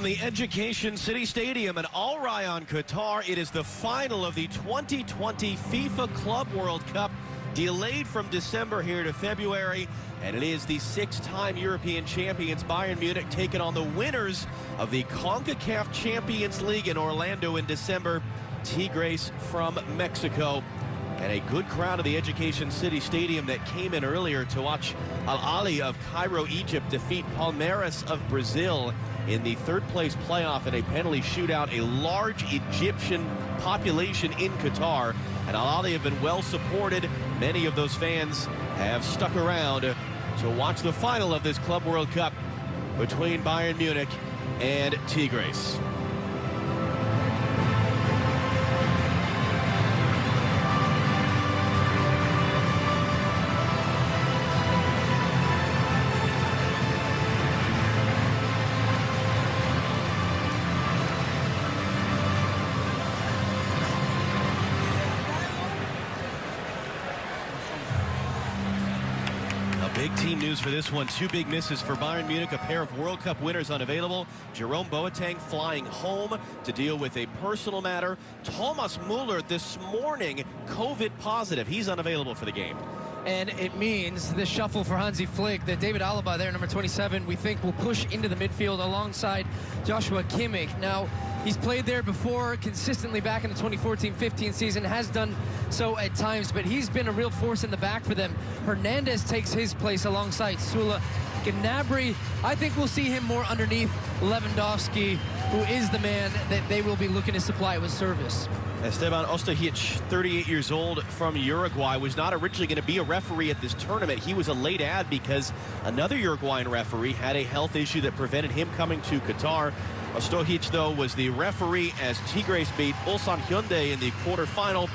From the Education City Stadium in Al Rayyan, Qatar, it is the final of the 2020 FIFA Club World Cup, delayed from December here to February, and it is the six-time European champions Bayern Munich taking on the winners of the CONCACAF Champions League in Orlando in December, Tigres from Mexico. And a good crowd of the Education City Stadium that came in earlier to watch Al Ahly of Cairo, Egypt defeat Palmeiras of Brazil in the third-place playoff in a penalty shootout. A large Egyptian population in Qatar, and Al Ahly have been well supported. Many of those fans have stuck around to watch the final of this Club World Cup between Bayern Munich and Tigres. Big team news for this one. Two big misses for Bayern Munich. A pair of World Cup winners unavailable. Jerome Boateng flying home to deal with a personal matter. Thomas Müller this morning COVID positive. He's unavailable for the game. And it means the shuffle for Hansi Flick that David Alaba there, number 27, we think will push into the midfield alongside Joshua Kimmich. Now, he's played there before consistently back in the 2014-15 season, has done so at times, but he's been a real force in the back for them. Hernandez takes his place alongside Sula. Gnabry, I think we'll see him more underneath Lewandowski, who is the man that they will be looking to supply with service. Esteban Ostojic, 38 years old, from Uruguay, was not originally going to be a referee at this tournament. He was a late ad because another Uruguayan referee had a health issue that prevented him coming to Qatar. Ostojic, though, was the referee as Tigres beat Ulsan Hyundai in the quarterfinal,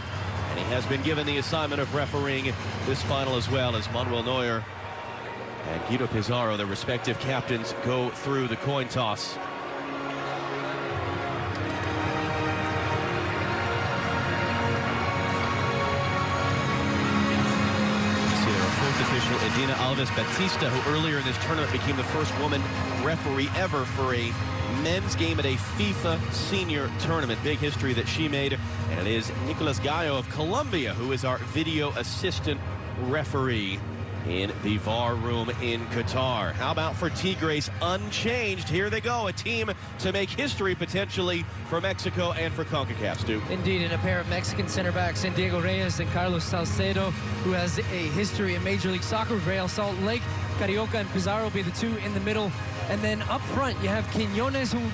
and he has been given the assignment of refereeing this final as well, as Manuel Neuer and Guido Pizarro, their respective captains, go through the coin toss. Official Edina Alves Batista, who earlier in this tournament became the first woman referee ever for a men's game at a FIFA senior tournament. Big history that she made. And it is Nicolas Gallo of Colombia who is our video assistant referee in the VAR room in Qatar. How about for Tigres? Unchanged. Here they go. A team to make history potentially for Mexico and for CONCACAF, Stu. Indeed, and a pair of Mexican center backs in Diego Reyes and Carlos Salcedo, who has a history in Major League Soccer with Real Salt Lake. Carioca and Pizarro will be the two in the middle. And then up front, you have Quiñones, who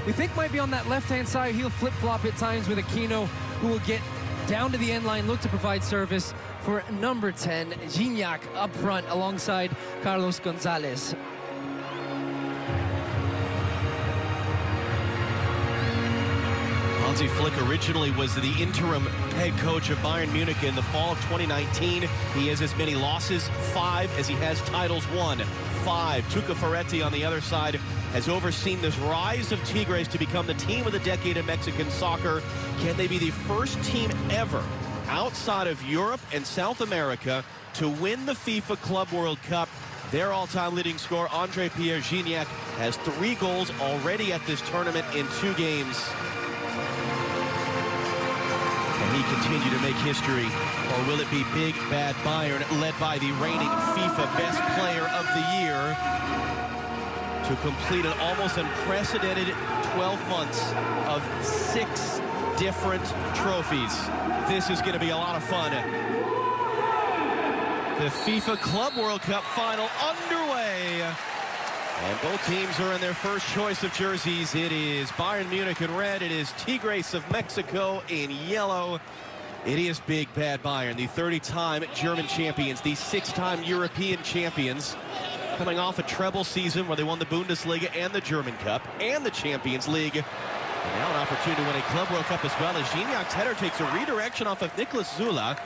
we think might be on that left-hand side. He'll flip-flop at times with Aquino, who will get down to the end line, look to provide service for number 10, Gignac, up front alongside Carlos Gonzalez. Hansi Flick originally was the interim head coach of Bayern Munich in the fall of 2019. He has as many losses, 5, as he has titles won, 5. Tuca Ferretti on the other side has overseen this rise of Tigres to become the team of the decade in Mexican soccer. Can they be the first team ever outside of Europe and South America to win the FIFA Club World Cup? Their all-time leading scorer, André-Pierre Gignac, has 3 goals already at this tournament in 2 games. Can he continue to make history, or will it be big bad Bayern, led by the reigning FIFA Best Player of the Year, to complete an almost unprecedented 12 months of 6 different trophies? This is going to be a lot of fun. The FIFA Club World Cup final underway. And both teams are in their first choice of jerseys. It is Bayern Munich in red. It is Tigres of Mexico in yellow. It is big bad Bayern, the 30-time German champions, the 6-time European champions, coming off a treble season where they won the Bundesliga and the German Cup and the Champions League. And now an opportunity to win a Club World Cup as well, as Gignac's header takes a redirection off of Nicolas Sula.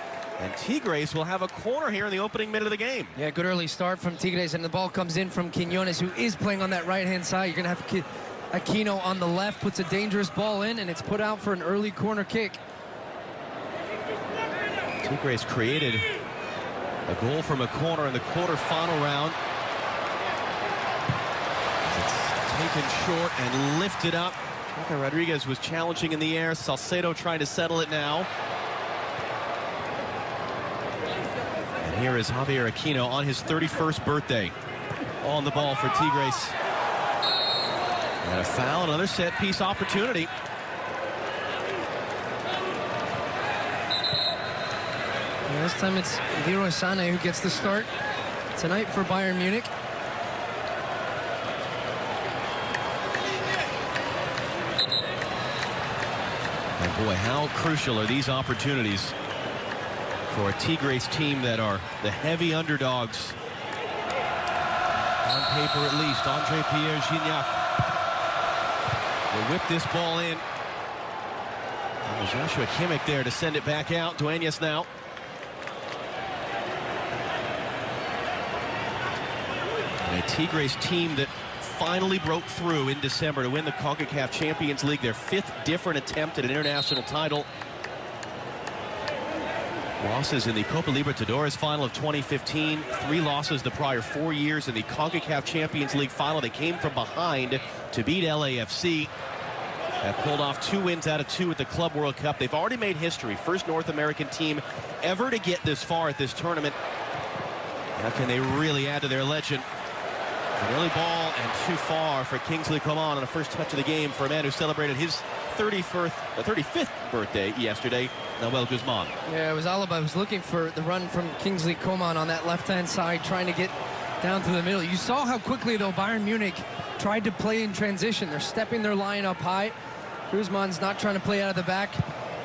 And Tigres will have a corner here in the opening minute of the game. Yeah, good early start from Tigres, and the ball comes in from Quiñones, who is playing on that right-hand side. You're going to have Aquino on the left, puts a dangerous ball in, and it's put out for an early corner kick. Tigres created a goal from a corner in the quarterfinal round. It's taken short and lifted up. Rodriguez was challenging in the air. Salcedo trying to settle it now. And here is Javier Aquino on his 31st birthday. On the ball for Tigres. And a foul, another set-piece opportunity. And this time it's Leroy Sané who gets the start tonight for Bayern Munich. And boy, how crucial are these opportunities for a Tigres team that are the heavy underdogs. On paper, at least, André-Pierre Gignac will whip this ball in. And Joshua Kimmich there to send it back out. Dueñas now. And a Tigres team that finally broke through in December to win the CONCACAF Champions League, their 5th different attempt at an international title. Losses in the Copa Libertadores final of 2015, 3 losses the prior 4 years in the CONCACAF Champions League final. They came from behind to beat LAFC. Have pulled off 2 wins out of 2 at the Club World Cup. They've already made history. First North American team ever to get this far at this tournament. How can they really add to their legend? An early ball and too far for Kingsley Coman on the first touch of the game for a man who celebrated his 35th birthday yesterday, Nahuel Guzman. Yeah, it was Alaba who was looking for the run from Kingsley Coman on that left-hand side, trying to get down through the middle. You saw how quickly, though, Bayern Munich tried to play in transition. They're stepping their line up high. Guzman's not trying to play out of the back,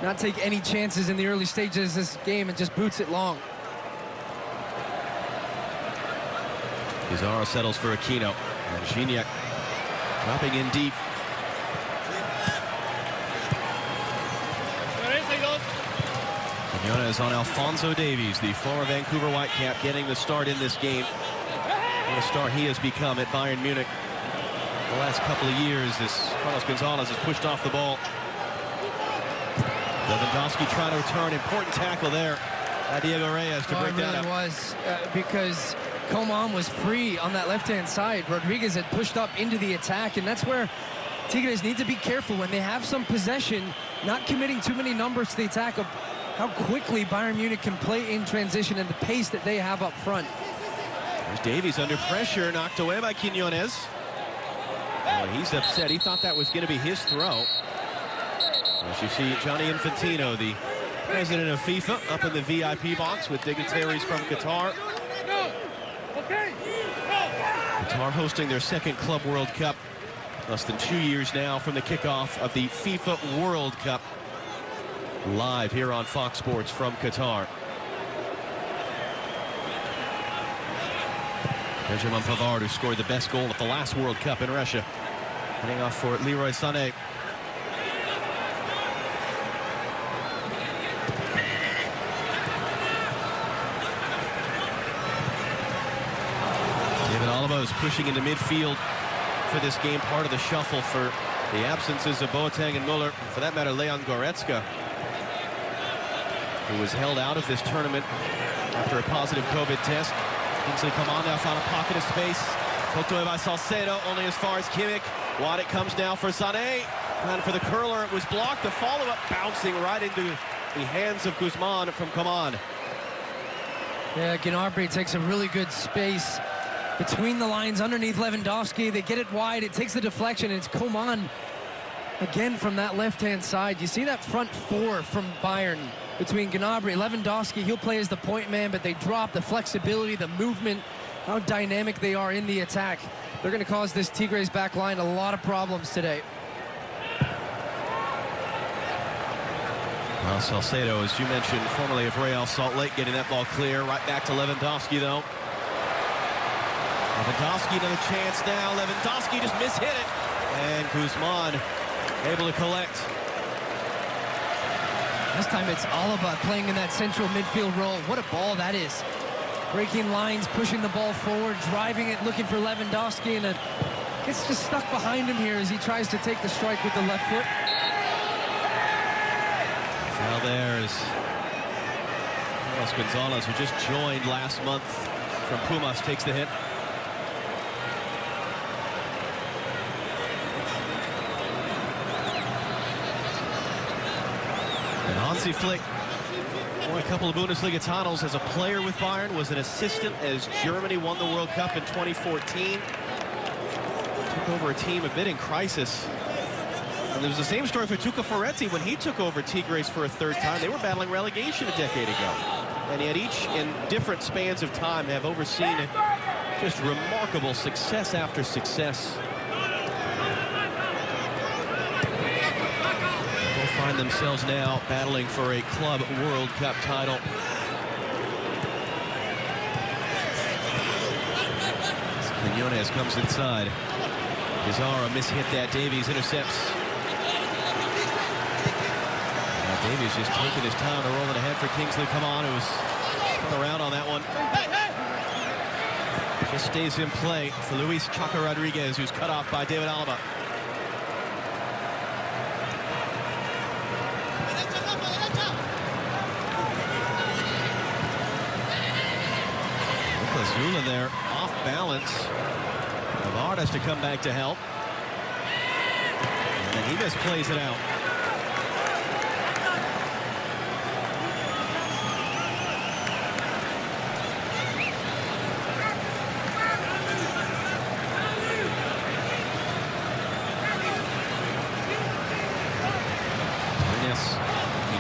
not take any chances in the early stages of this game, and just boots it long. Pizarro settles for Aquino. And Gignac dropping in deep. Quinones on Alphonso Davies, the former Vancouver Whitecap, getting the start in this game. What a star he has become at Bayern Munich the last couple of years as Carlos Gonzalez has pushed off the ball. Lewandowski trying to return. Important tackle there by Diego Reyes to break that up. It really was, because Coman was free on that left-hand side. Rodriguez had pushed up into the attack, and that's where Tigres need to be careful when they have some possession, not committing too many numbers to the attack, of how quickly Bayern Munich can play in transition and the pace that they have up front. There's Davies under pressure, knocked away by Quinones. Oh, he's upset. He thought that was going to be his throw. As you see, Gianni Infantino, the president of FIFA, up in the VIP box with dignitaries from Qatar. Qatar hosting their 2nd Club World Cup, less than 2 years now from the kickoff of the FIFA World Cup. Live here on Fox Sports from Qatar. Benjamin Pavard, who scored the best goal at the last World Cup in Russia. Heading off for Leroy Sané. David Alaba is pushing into midfield for this game, part of the shuffle for the absences of Boateng and Muller. For that matter, Leon Goretzka, who was held out of this tournament after a positive COVID test. Kingsley Coman now found a pocket of space. Poked away by Salcedo, only as far as Kimmich. Waddick comes now for Sané. And for the curler, it was blocked. The follow-up bouncing right into the hands of Guzman from Coman. Yeah, Gnabry takes a really good space between the lines underneath Lewandowski. They get it wide. It takes the deflection, and it's Coman again from that left-hand side. You see that front 4 from Bayern between Gnabry, Lewandowski. He'll play as the point man, but they drop the flexibility, the movement, how dynamic they are in the attack. They're going to cause this Tigres back line a lot of problems today. Well, Salcedo, as you mentioned, formerly of Real Salt Lake, getting that ball clear. Right back to Lewandowski, though. Lewandowski, another chance now. Lewandowski just mishit it. And Guzman able to collect. This time it's Alaba playing in that central midfield role. What a ball that is. Breaking lines, pushing the ball forward, driving it, looking for Lewandowski, and it gets just stuck behind him here as he tries to take the strike with the left foot. Now there's Carlos Gonzalez, who just joined last month from Pumas, takes the hit. And Hansi Flick won a couple of Bundesliga titles as a player with Bayern, was an assistant as Germany won the World Cup in 2014. Took over a team a bit in crisis. And there was the same story for Tuca Ferretti when he took over Tigres for a third time. They were battling relegation a decade ago. And yet each in different spans of time have overseen just remarkable success after success. They'll find themselves now battling for a Club World Cup title. Quinones comes inside. Pizarro mishit that. Davies intercepts. Davies just taking his time to roll it ahead for Kingsley Coman, who's spun around on that one. Just stays in play for Luis Chaka Rodriguez, who's cut off by David Alaba. Zula there, off balance. Pavard has to come back to help. And then he misplays it out.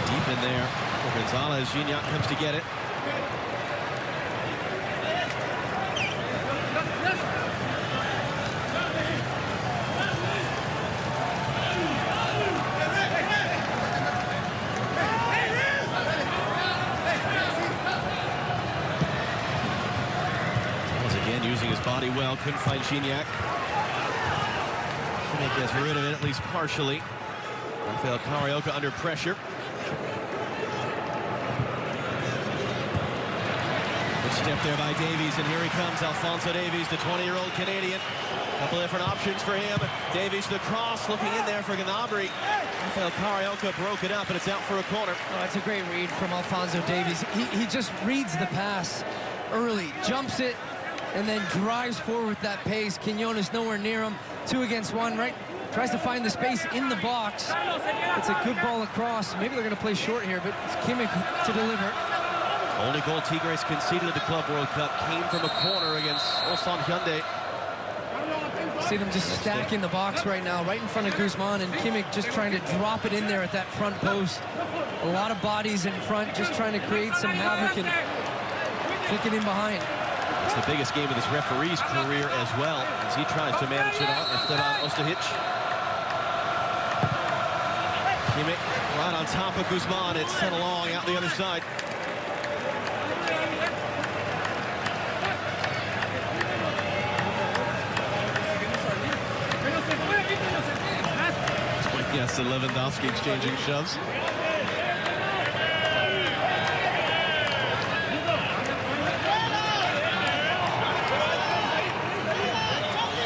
Deep in there for Gonzalez. Gignac comes to get it. Once again using his body well, couldn't find Gignac. Gignac gets rid of it, at least partially. Rafael Carioca under pressure. Good step there by Davies, and here he comes, Alphonso Davies, the 20-year-old Canadian. A couple different options for him. Davies the cross, looking in there for Gnabry. Rafael Carioca broke it up, and it's out for a corner. Oh, that's a great read from Alphonso Davies. He just reads the pass early, jumps it, and then drives forward with that pace. Quinones nowhere near him. 2 against 1, right? Tries to find the space in the box. It's a good ball across. Maybe they're going to play short here, but it's Kimmich to deliver. Only goal Tigres conceded at the Club World Cup came from a corner against Ulsan Hyundai. See them just stack in the box right now, right in front of Guzman, and Kimmich just trying to drop it in there at that front post. A lot of bodies in front, just trying to create some havoc and flick it in behind. It's the biggest game of this referee's career as well, as he tries to manage it out. Esteban Ostojic. Kimmich right on top of Guzman. It's sent along out the other side. Yes, and Lewandowski exchanging shoves.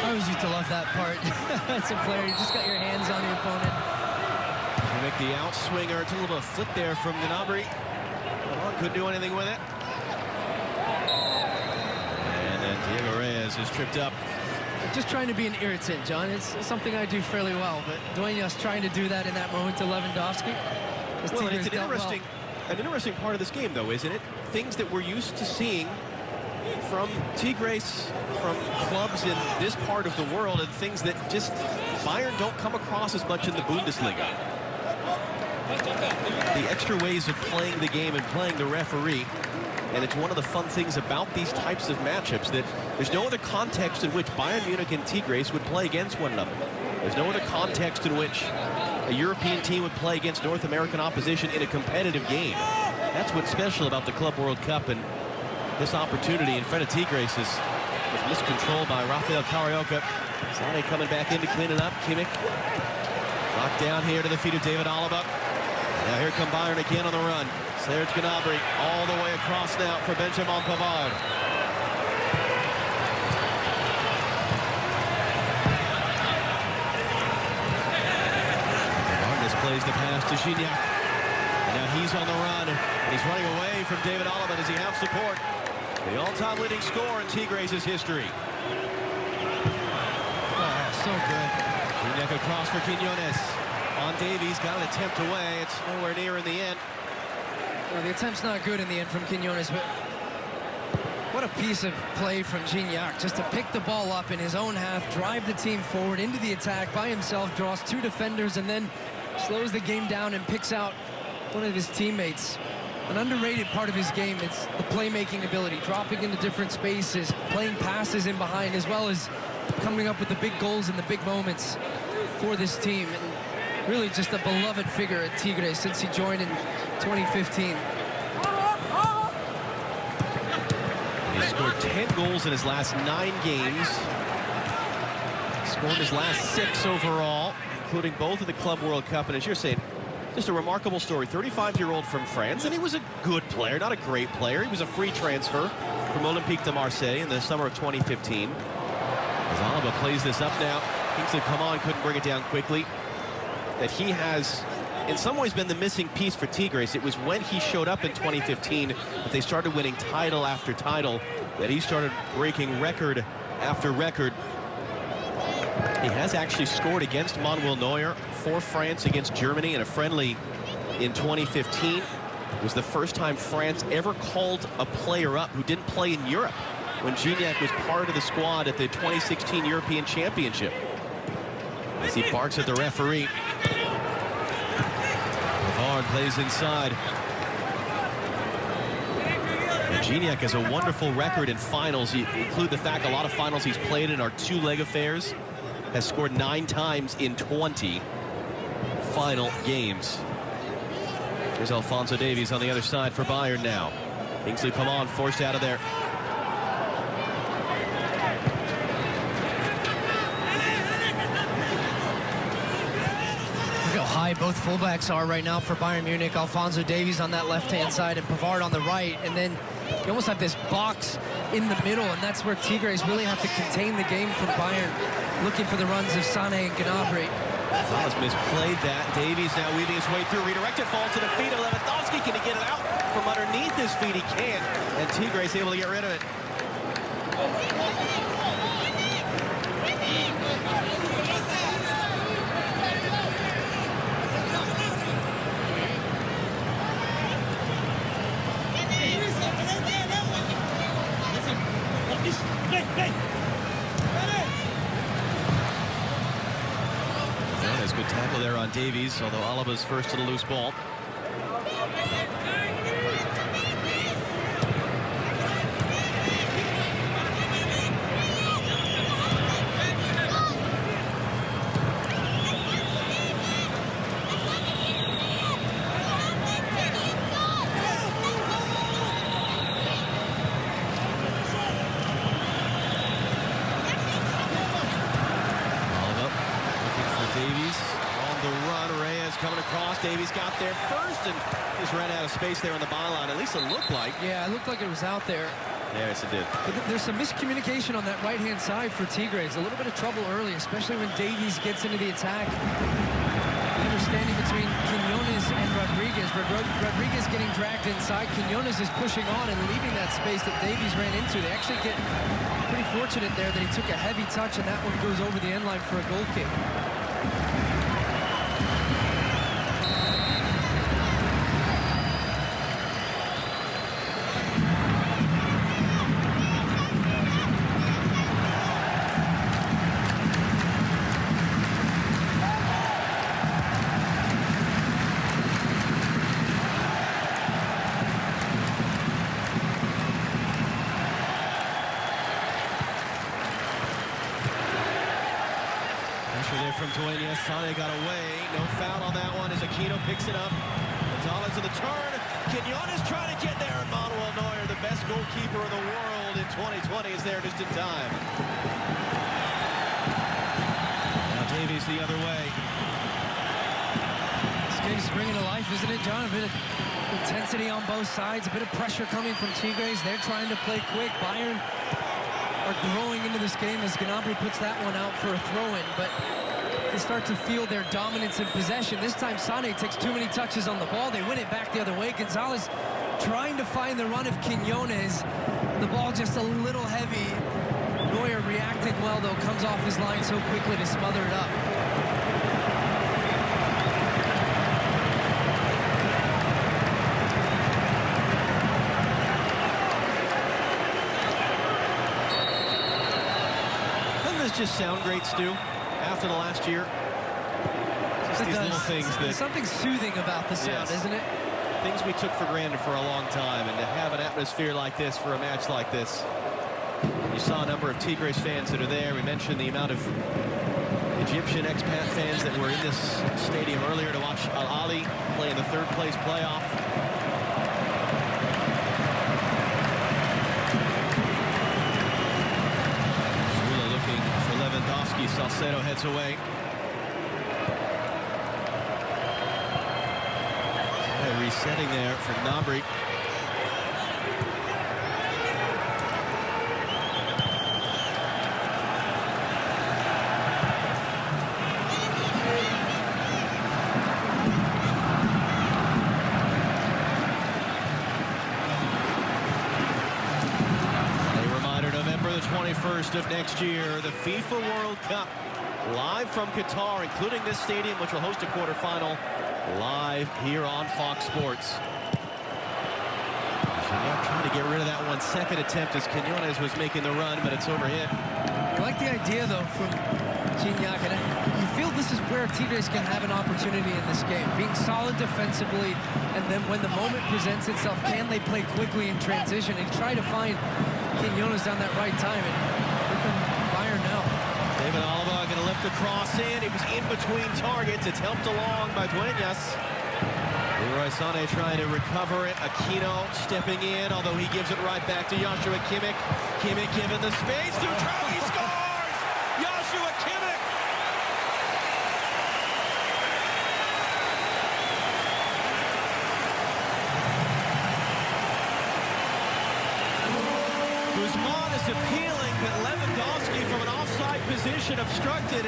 I always used to love that part. As a player, you just got your hands on the opponent. You make the outswinger. It's a little bit of flick there from Gnabry. Well, couldn't do anything with it. And then Diego Reyes is tripped up. Just trying to be an irritant, John. It's something I do fairly well, but Dueñas trying to do that in that moment to Lewandowski. Well, it's an interesting part of this game, though, isn't it? Things that we're used to seeing from Tigres, from clubs in this part of the world, and things that just Bayern don't come across as much in the Bundesliga. The extra ways of playing the game and playing the referee. And it's one of the fun things about these types of matchups that there's no other context in which Bayern Munich and Tigres would play against one another. There's no other context in which a European team would play against North American opposition in a competitive game. That's what's special about the Club World Cup, and this opportunity in front of Tigres is miscontrolled by Rafael Carioca. Sane coming back in to clean it up. Kimmich knocked down here to the feet of David Alaba. Now here come Bayern again on the run. Serge Gnabry all the way across now for Benjamin Pavard. Pavard displays the pass to Gignac. And now he's on the run. And he's running away from David Alaba. Does he have support? The all-time leading scorer in Tigres' history. Oh, so good. Gignac across for Quinones. On Davies, got an attempt away. It's nowhere near in the end. Well, the attempt's not good in the end from Quiñones, but what a piece of play from Gignac, just to pick the ball up in his own half, drive the team forward into the attack by himself, draws 2 defenders, and then slows the game down and picks out one of his teammates. An underrated part of his game is the playmaking ability, dropping into different spaces, playing passes in behind, as well as coming up with the big goals in the big moments for this team. And really just a beloved figure at Tigres since he joined in 2015. He scored 10 goals in his last 9 games. Scored his last 6 overall, including both of the Club World Cup. And as you're saying, just a remarkable story. 35-year-old from France, and he was a good player, not a great player. He was a free transfer from Olympique de Marseille in the summer of 2015. As Alaba plays this up now, Kingsley Coman couldn't bring it down quickly. That he has, in some ways, been the missing piece for Tigres. It was when he showed up in 2015 that they started winning title after title, that he started breaking record after record. He has actually scored against Manuel Neuer for France against Germany in a friendly in 2015. It was the first time France ever called a player up who didn't play in Europe when Gignac was part of the squad at the 2016 European Championship. As he barks at the referee. Pavard plays inside. And Gignac has a wonderful record in finals. You include the fact a lot of finals he's played in are 2-leg affairs. Has scored 9 times in 20 final games. Here's Alphonso Davies on the other side for Bayern now. Kingsley Coman forced out of there. Look how high both fullbacks are right now for Bayern Munich. Alphonso Davies on that left-hand side and Pavard on the right. And then you almost have this box in the middle, and that's where Tigres really have to contain the game from Bayern, looking for the runs of Sané and Gnabry. Gonzalez misplayed that. Davies now weaving his way through. Redirected, falls to the feet of Lewandowski. Can he get it out from underneath his feet? He can't. And Tigres able to get rid of it. Good tackle there on Davies, although Alaba's first to the loose ball. Coming across, Davies got there first and just ran out of space there on the byline. At least it looked like. Yeah, it looked like it was out there. Yes, it did. But there's some miscommunication on that right-hand side for Tigres. A little bit of trouble early, especially when Davies gets into the attack. Understanding between Quiñones and Rodriguez. Rodriguez getting dragged inside. Quiñones is pushing on and leaving that space that Davies ran into. They actually get pretty fortunate there that he took a heavy touch, and that one goes over the end line for a goal kick. From Dueñas, Sané got away. No foul on that one as Aquino picks it up. Gonzalez to the turn. Quiñones trying to get there, and Manuel Neuer, the best goalkeeper in the world in 2020, is there just in time. Now Davies the other way. This game's springing to life, isn't it, John? A bit of intensity on both sides, a bit of pressure coming from Tigres. They're trying to play quick. Bayern are growing into this game as Gnabry puts that one out for a throw-in, but they start to feel their dominance in possession. This time Sané takes too many touches on the ball. They win it back the other way. Gonzalez trying to find the run of Quiñones. The ball just a little heavy. Neuer reacting well, though, comes off his line so quickly to smother it up. those just sound great, Stu, after the last year? Just these little things that... There's something soothing about the sound, isn't it? Things we took for granted for a long time, and to have an atmosphere like this for a match like this. You saw a number of Tigres fans that are there. We mentioned the amount of Egyptian expat fans that were in this stadium earlier to watch Al Ali play in the third-place playoff. Zula looking for Lewandowski. Salcedo heads away. Resetting there for Gnabry. A reminder, November the 21st of next year, the FIFA World Cup, live from Qatar, including this stadium, which will host a quarterfinal, live here on Fox Sports. Gignac trying to get rid of that 1 second attempt as Quinones was making the run, but it's overhit. I like the idea, though, from Gignac, and you feel this is where Tigres can have an opportunity in this game, being solid defensively, and then when the moment presents itself, can they play quickly in transition and try to find Quinones down that right time, and look at Bayern now. David Alaba going to lift the cross in. He was in between targets. It's helped along by Dueñas. Leroy Sané trying to recover it. Aquino stepping in, although he gives it right back to Joshua Kimmich. Kimmich given the space. Dutroux, he scores! Joshua Kimmich! Guzman is appealing, but Lewandowski from an offside position obstructed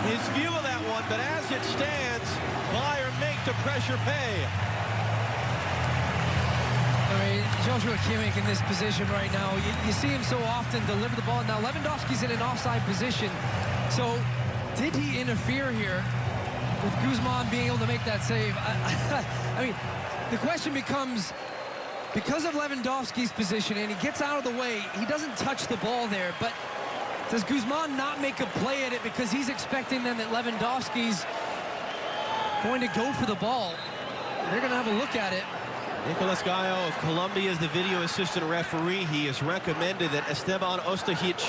his view of that one, but as it stands, Bayern make the pressure pay. I mean, Joshua Kimmich in this position right now, you see him so often deliver the ball. Now, Lewandowski's in an offside position, so did he interfere here with Guzman being able to make that save? I mean, the question becomes, because of Lewandowski's position and he gets out of the way, he doesn't touch the ball there, but does Guzman not make a play at it because he's expecting then that Lewandowski's going to go for the ball? They're going to have a look at it. Nicolas Gallo of Colombia is the video assistant referee. He has recommended that Esteban Ostajic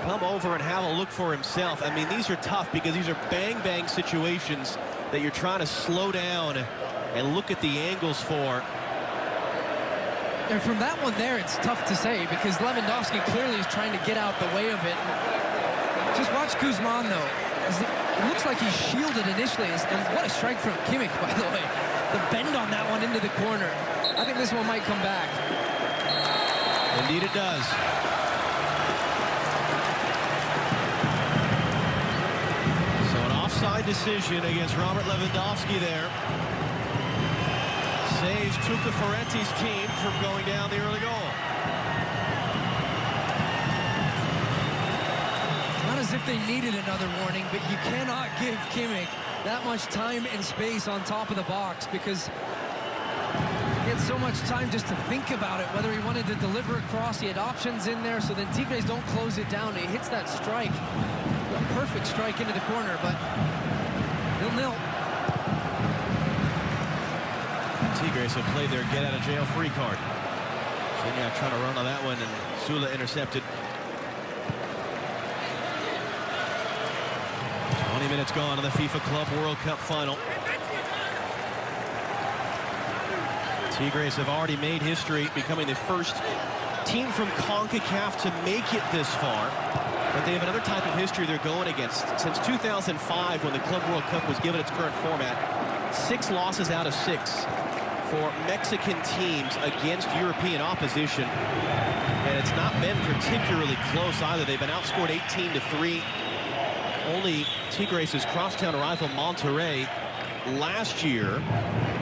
come over and have a look for himself. I mean, these are tough because these are bang-bang situations that you're trying to slow down and look at the angles for. And from that one there, it's tough to say because Lewandowski clearly is trying to get out the way of it. Just watch Guzman, though. It looks like he's shielded initially. And what a strike from Kimmich, by the way. The bend on that one into the corner. I think this one might come back. Indeed it does. So an offside decision against Robert Lewandowski there. Saves Tuca Ferretti's team from going down the early goal. Not as if they needed another warning, but you cannot give Kimmich that much time and space on top of the box because he had so much time just to think about it, whether he wanted to deliver across. He had options in there, so then Tigres don't close it down. He hits that strike, a perfect strike into the corner, but 0-0. Tigres have played their get-out-of-jail-free card. Gignac trying to run on that one, and Zula intercepted. 20 minutes gone in the FIFA Club World Cup final. Tigres have already made history, becoming the first team from CONCACAF to make it this far. But they have another type of history they're going against. Since 2005, when the Club World Cup was given its current format, 6 losses out of 6 for Mexican teams against European opposition. And it's not been particularly close either. They've been outscored 18-3. Only Tigres' crosstown rival Monterrey last year,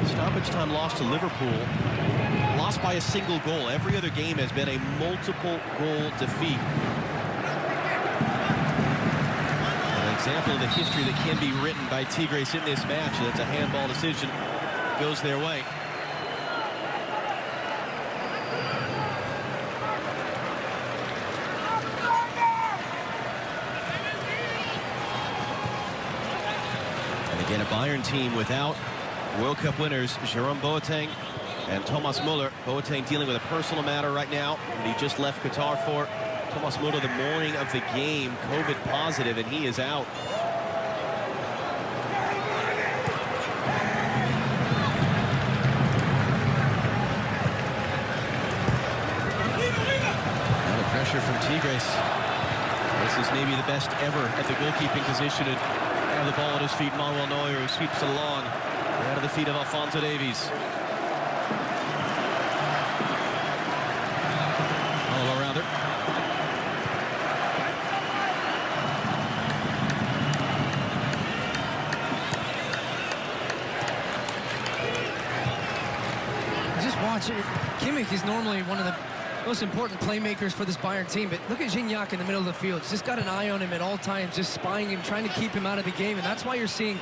stoppage time loss to Liverpool, lost by a single goal. Every other game has been a multiple goal defeat. An example of the history that can be written by Tigres in this match. That's a handball decision, goes their way. a Bayern team without World Cup winners Jerome Boateng and Thomas Müller. Boateng dealing with a personal matter right now that he just left Qatar for. Thomas Müller the morning of the game, COVID positive, and he is out. Now the pressure from Tigres. This is maybe the best ever at the goalkeeping position. And have the ball at his feet, Manuel Neuer, who sweeps it along. Out of the feet of Alphonso Davies. Oliver rather. Just watch it. Kimmich is normally one of the most important playmakers for this Bayern team, but look at Gignac in the middle of the field. He's just got an eye on him at all times, just spying him, trying to keep him out of the game, and that's why you're seeing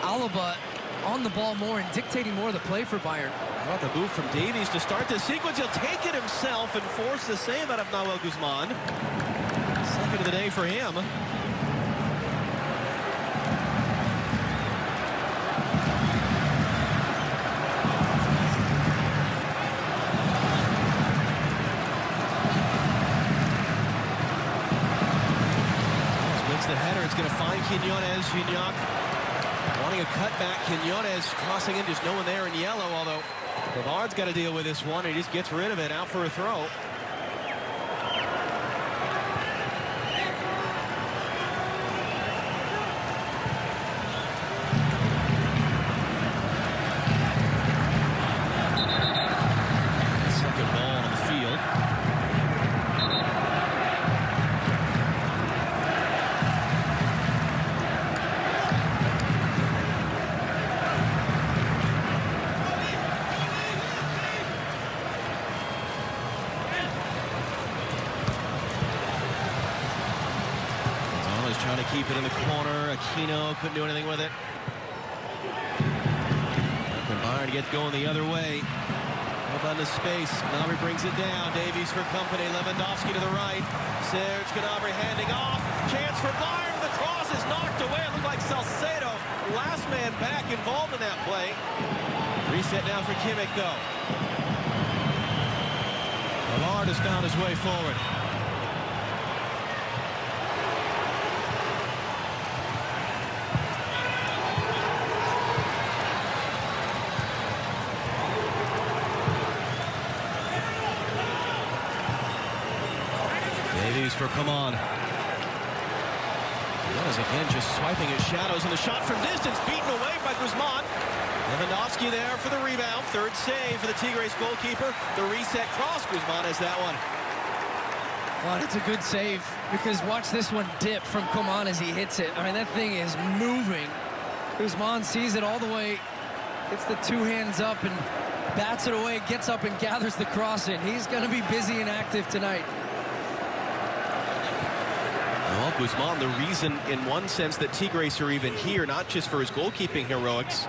Alaba on the ball more and dictating more of the play for Bayern. How about the move from Davies to start this sequence? He'll take it himself and force the save out of Nahuel Guzman. Second of the day for him. The header, it's going to find Quinones. Gignac wanting a cutback. Quinones crossing in, just no one there in yellow, although Pavard's got to deal with this one. He just gets rid of it, out for a throw. Second ball on the field. Trying to keep it in the corner. Aquino couldn't do anything with it. Can Bayern get going the other way? Up on the space. Gnabry brings it down. Davies for company. Lewandowski to the right. Serge Gnabry handing off. Chance for Bayern. The cross is knocked away. It looked like Salcedo, last man back, involved in that play. Reset now for Kimmich, though. Pavard has found his way forward. Davies for Coman. Quinones again just swiping at shadows, and the shot from distance beaten away by Guzman. Lewandowski there for the rebound. Third save for the Tigres goalkeeper. The reset cross. Guzman has that one. Well, it's a good save, because watch this one dip from Coman as he hits it. I mean, that thing is moving. Guzman sees it all the way, gets the two hands up and bats it away, gets up and gathers the cross in. He's going to be busy and active tonight. Well, Guzman, the reason in one sense that Tigres are even here, not just for his goalkeeping heroics.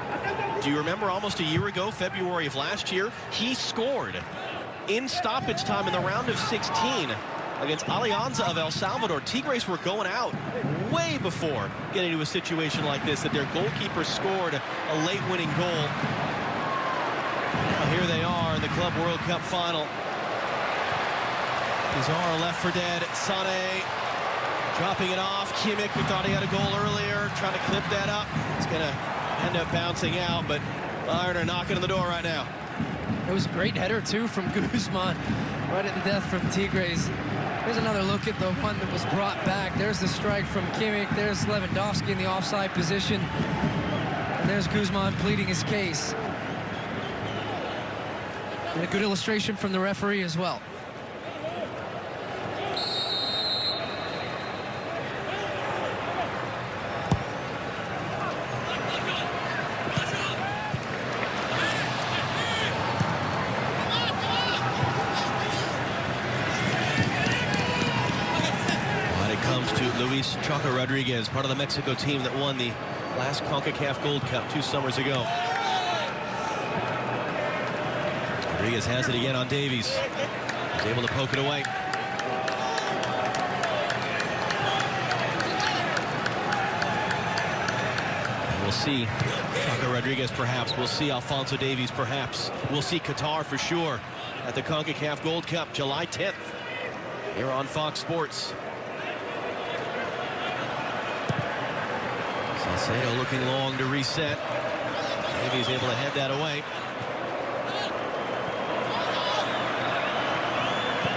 Do you remember almost a year ago, February of last year, he scored in stoppage time in the round of 16 against Alianza of El Salvador. Tigres were going out way before getting to a situation like this, that their goalkeeper scored a late winning goal. Now here they are in the Club World Cup final. Pizarro left for dead. Sané dropping it off. Kimmich, who thought he had a goal earlier, trying to clip that up. It's going to end up bouncing out, but Bayern are knocking on the door right now. It was a great header, too, from Guzman, right at the death from Tigres. Here's another look at the one that was brought back. There's the strike from Kimmich. There's Lewandowski in the offside position. And there's Guzman pleading his case. And a good illustration from the referee as well. Luis Chaco Rodriguez, part of the Mexico team that won the last CONCACAF Gold Cup 2 summers ago. Rodriguez has it again on Davies. He's able to poke it away. And we'll see Paco Rodriguez perhaps. We'll see Alphonso Davies perhaps. We'll see Qatar for sure at the CONCACAF Gold Cup, July 10th, here on Fox Sports. Salcedo looking long to reset. Davies able to head that away.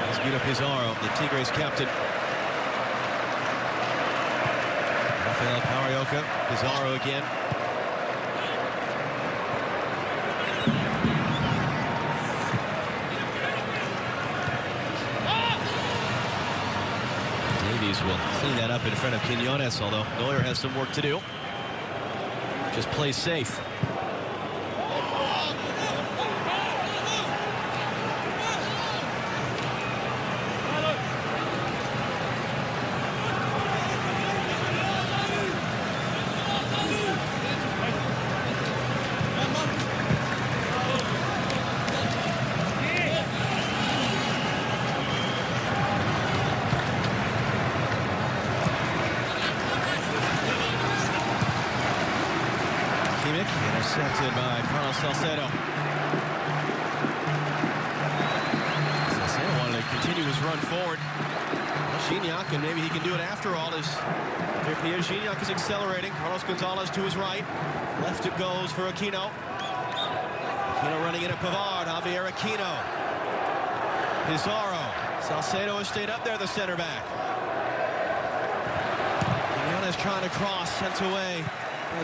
He's beat up Pizarro, the Tigres captain. Rafael Carioca, Pizarro again. Davies will clean that up in front of Quinones, although Neuer has some work to do. Just play safe. Intercepted by Carlos Salcedo. Salcedo wanted to continue his run forward. Gignac, and maybe he can do it after all, as Pierre Gignac is accelerating. Carlos Gonzalez to his right. Left it goes for Aquino. Aquino running in at Pavard. Javier Aquino. Pizarro. Salcedo has stayed up there, the center back. Quinones trying to cross, sent away.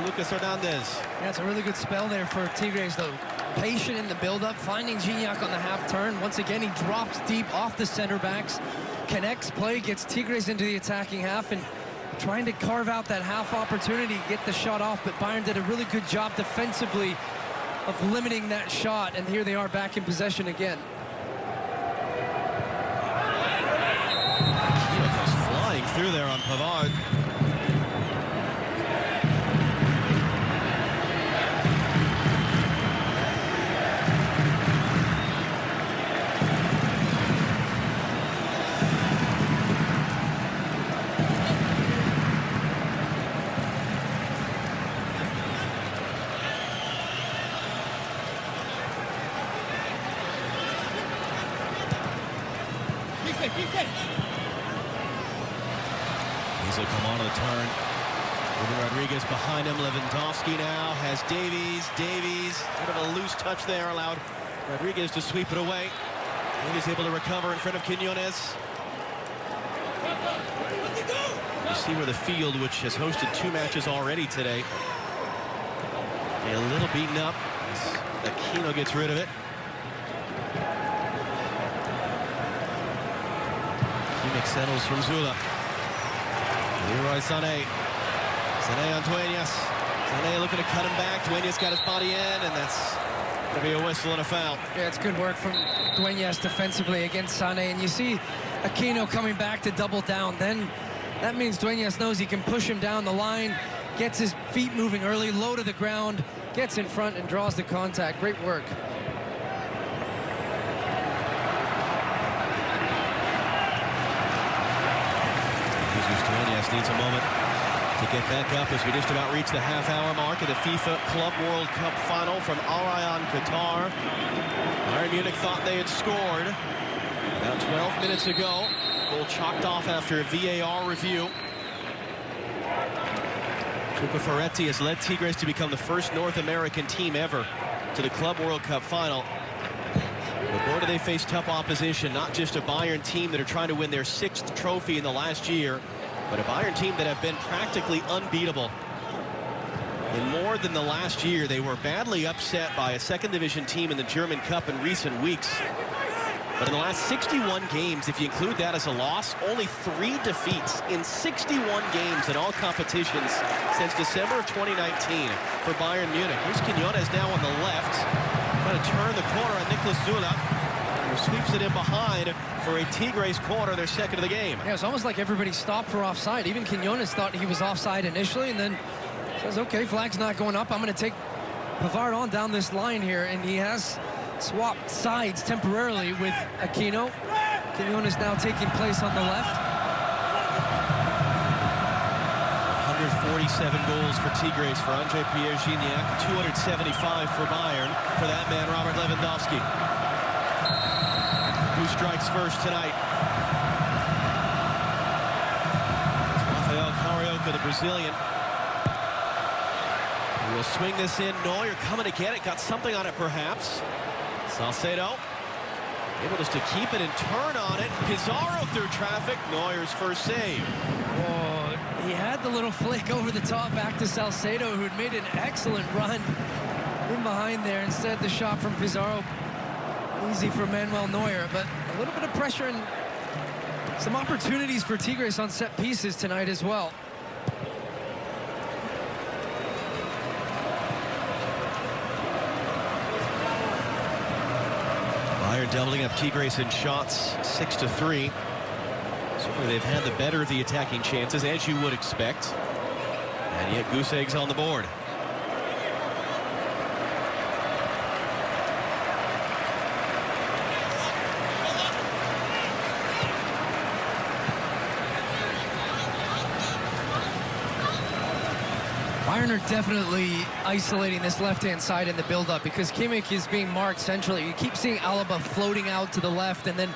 Lucas Hernandez. Yeah, it's a really good spell there for Tigres, though. Patient in the build-up, finding Gignac on the half turn. Once again, he drops deep off the center backs, connects play, gets Tigres into the attacking half, and trying to carve out that half opportunity, get the shot off. But Bayern did a really good job defensively of limiting that shot, and here they are back in possession again. Aquino goes flying through there on Pavard. He'll come on to the turn. Rodriguez behind him. Lewandowski now has Davies. Davies, bit of a loose touch there, allowed Rodriguez to sweep it away. Davies able to recover in front of Quinones. You see where the field, which has hosted 2 matches already today, a little beaten up. Aquino gets rid of it. Kimmich settles from Zula. Leroy Sané. Sané on Dueñas. Sané looking to cut him back. Dueñas got his body in, and that's going to be a whistle and a foul. Yeah, it's good work from Dueñas defensively against Sané. And you see Aquino coming back to double down. Then that means Dueñas knows he can push him down the line, gets his feet moving early, low to the ground, gets in front and draws the contact. Great work. Dueñas needs a moment to get back up as we just about reach the half-hour mark of the FIFA Club World Cup final from Al Rayyan, Qatar. Bayern Munich thought they had scored about 12 minutes ago. Goal chalked off after a VAR review. Tuca Ferretti has led Tigres to become the first North American team ever to the Club World Cup final. But boy, do they face tough opposition, not just a Bayern team that are trying to win their 6th trophy in the last year, but a Bayern team that have been practically unbeatable. In more than the last year, they were badly upset by a 2nd division team in the German Cup in recent weeks. But in the last 61 games, if you include that as a loss, only 3 defeats in 61 games in all competitions since December of 2019 for Bayern Munich. Here's Quinones now on the left, trying to turn the corner on Niklas Zula, who sweeps it in behind for a Tigres corner, their 2nd of the game. Yeah, it's almost like everybody stopped for offside. Even Quinones thought he was offside initially, and then says, okay, flag's not going up. I'm going to take Pavard on down this line here, and he has swapped sides temporarily with Aquino. Quinones now taking place on the left. 247 goals for Tigres for André-Pierre Gignac, 275 for Bayern for that man, Robert Lewandowski. Who strikes first tonight? It's Rafael Carioca, the Brazilian. We'll swing this in. Neuer coming to get it. Got something on it, perhaps. Salcedo able just to keep it and turn on it. Pizarro through traffic. Neuer's first save. Oh, he had the little flick over the top back to Salcedo, who had made an excellent run in behind there. Instead, the shot from Pizarro, easy for Manuel Neuer, but a little bit of pressure and some opportunities for Tigres on set pieces tonight as well. Bayern doubling up Tigres in shots, 6-3. Certainly they've had the better of the attacking chances, as you would expect. And yet goose eggs on the board. Bayern are definitely isolating this left-hand side in the build-up because Kimmich is being marked centrally. You keep seeing Alaba floating out to the left, and then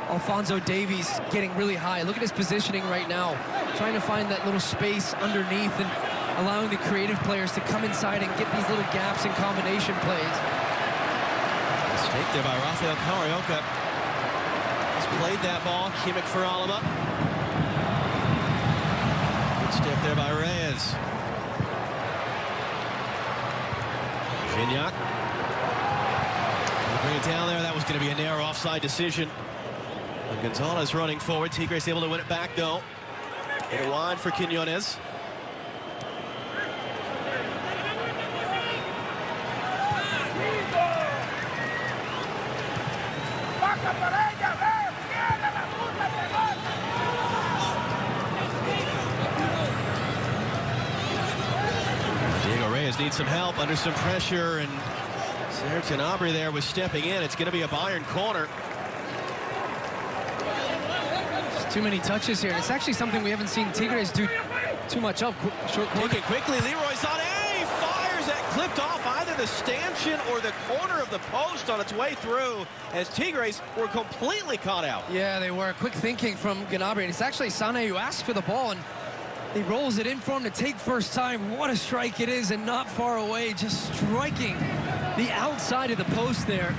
Alphonso Davies getting really high. Look at his positioning right now, trying to find that little space underneath and allowing the creative players to come inside and get these little gaps in combination plays. Mistake there by Rafael Carioca. He's played that ball. Kimmich for Alaba. Good step there by Reyes. Gignac. Bring it down there. That was going to be a narrow offside decision. And Gonzalez running forward. Tigres able to win it back, though. Get it wide for Quiñones. Needs some help under some pressure, and Serge Gnabry there was stepping in. It's going to be a Bayern corner. Just too many touches here. It's actually something we haven't seen Tigres do too much of. Short corner. Take it quickly. Leroy Sané fires that, clipped off either the stanchion or the corner of the post on its way through, as Tigres were completely caught out. Yeah, they were. Quick thinking from Gnabry, and it's actually Sané who asked for the ball, and he rolls it in for him to take first time. What a strike it is, and not far away, just striking the outside of the post there.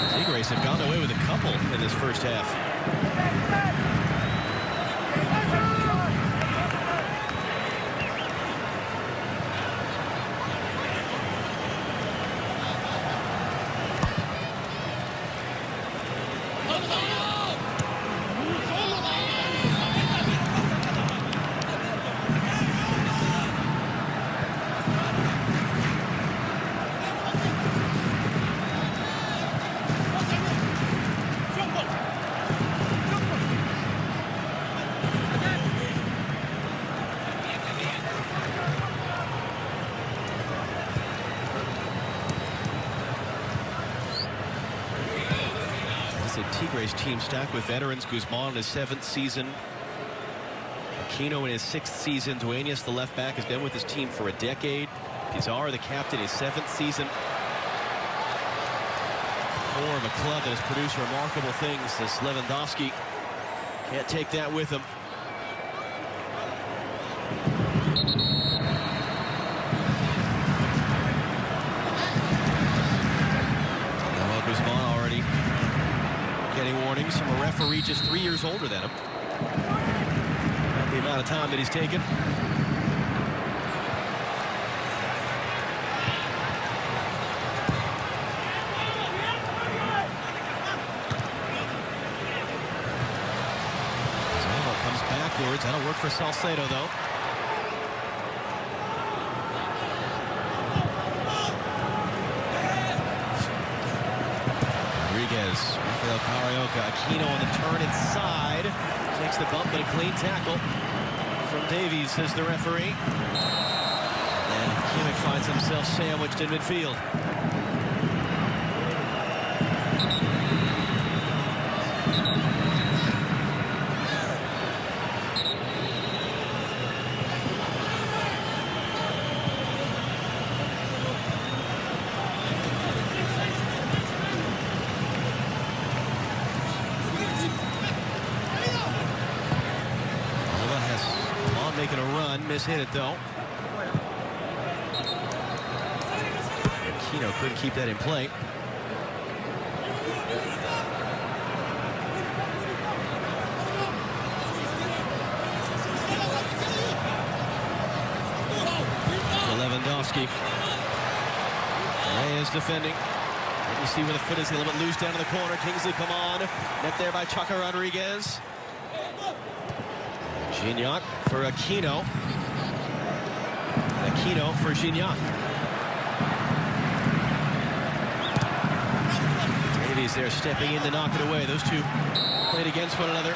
Tigres have gone away with a couple in this first half. Tigres team stacked with veterans. Guzman in his 7th season. Aquino in his 6th season. Dueñas, the left back, has been with his team for a decade. Pizarro, the captain, his 7th season. Core of a club that has produced remarkable things. This Lewandowski can't take that with him. Now Guzman already getting warnings from a referee just 3 years older than him. The amount of time that he's taken. Zalva comes backwards. That'll work for Salcedo, though. Rafael Carioca, Aquino on the turn inside. Takes the bump, but a clean tackle from Davies, says the referee. And Kimmich finds himself sandwiched in midfield. making a run. Mishit it, though. Aquino couldn't keep that in play. Lewandowski. Reyes defending. You see where the foot is a little bit loose down in the corner. Kingsley, come on. Net there by Chaka Rodriguez. Gignac for Aquino. And Aquino for Gignac. Davies there stepping in to knock it away. Those two played against one another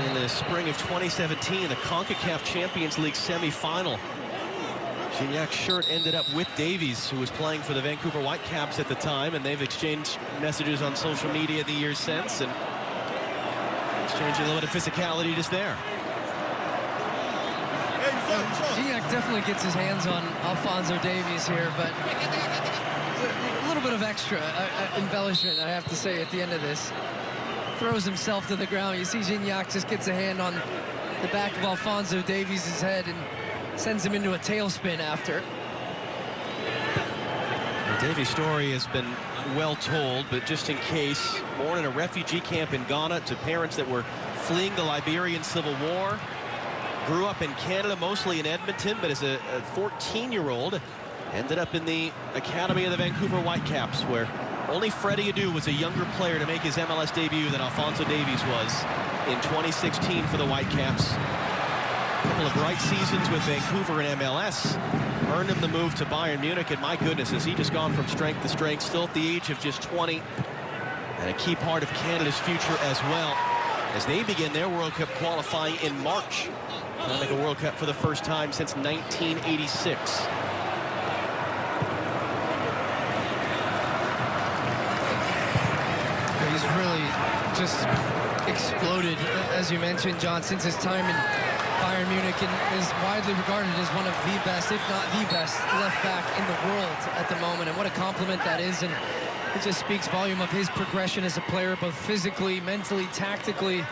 in the spring of 2017, the CONCACAF Champions League semifinal. Gignac's shirt ended up with Davies, who was playing for the Vancouver Whitecaps at the time, and they've exchanged messages on social media the years since, and exchanging a little bit of physicality just there. Gignac definitely gets his hands on Alphonso Davies here, but a little bit of extra embellishment, I have to say, at the end of this. Throws himself to the ground. You see Gignac just gets a hand on the back of Alphonso Davies' head and sends him into a tailspin after. The Davies story has been well told, but just in case, born in a refugee camp in Ghana to parents that were fleeing the Liberian Civil War, grew up in Canada, mostly in Edmonton, but as a 14-year-old, ended up in the academy of the Vancouver Whitecaps, where only Freddie Adu was a younger player to make his MLS debut than Alphonso Davies was in 2016 for the Whitecaps. A couple of bright seasons with Vancouver and MLS earned him the move to Bayern Munich, and my goodness, has he just gone from strength to strength, still at the age of just 20, and a key part of Canada's future as well, as they begin their World Cup qualifying in March. They'll make a World Cup for the first time since 1986. He's really just exploded, as you mentioned, John, since his time in Bayern Munich, and is widely regarded as one of the best, if not the best, left back in the world at the moment. And what a compliment that is, and it just speaks volume of his progression as a player, both physically, mentally, tactically.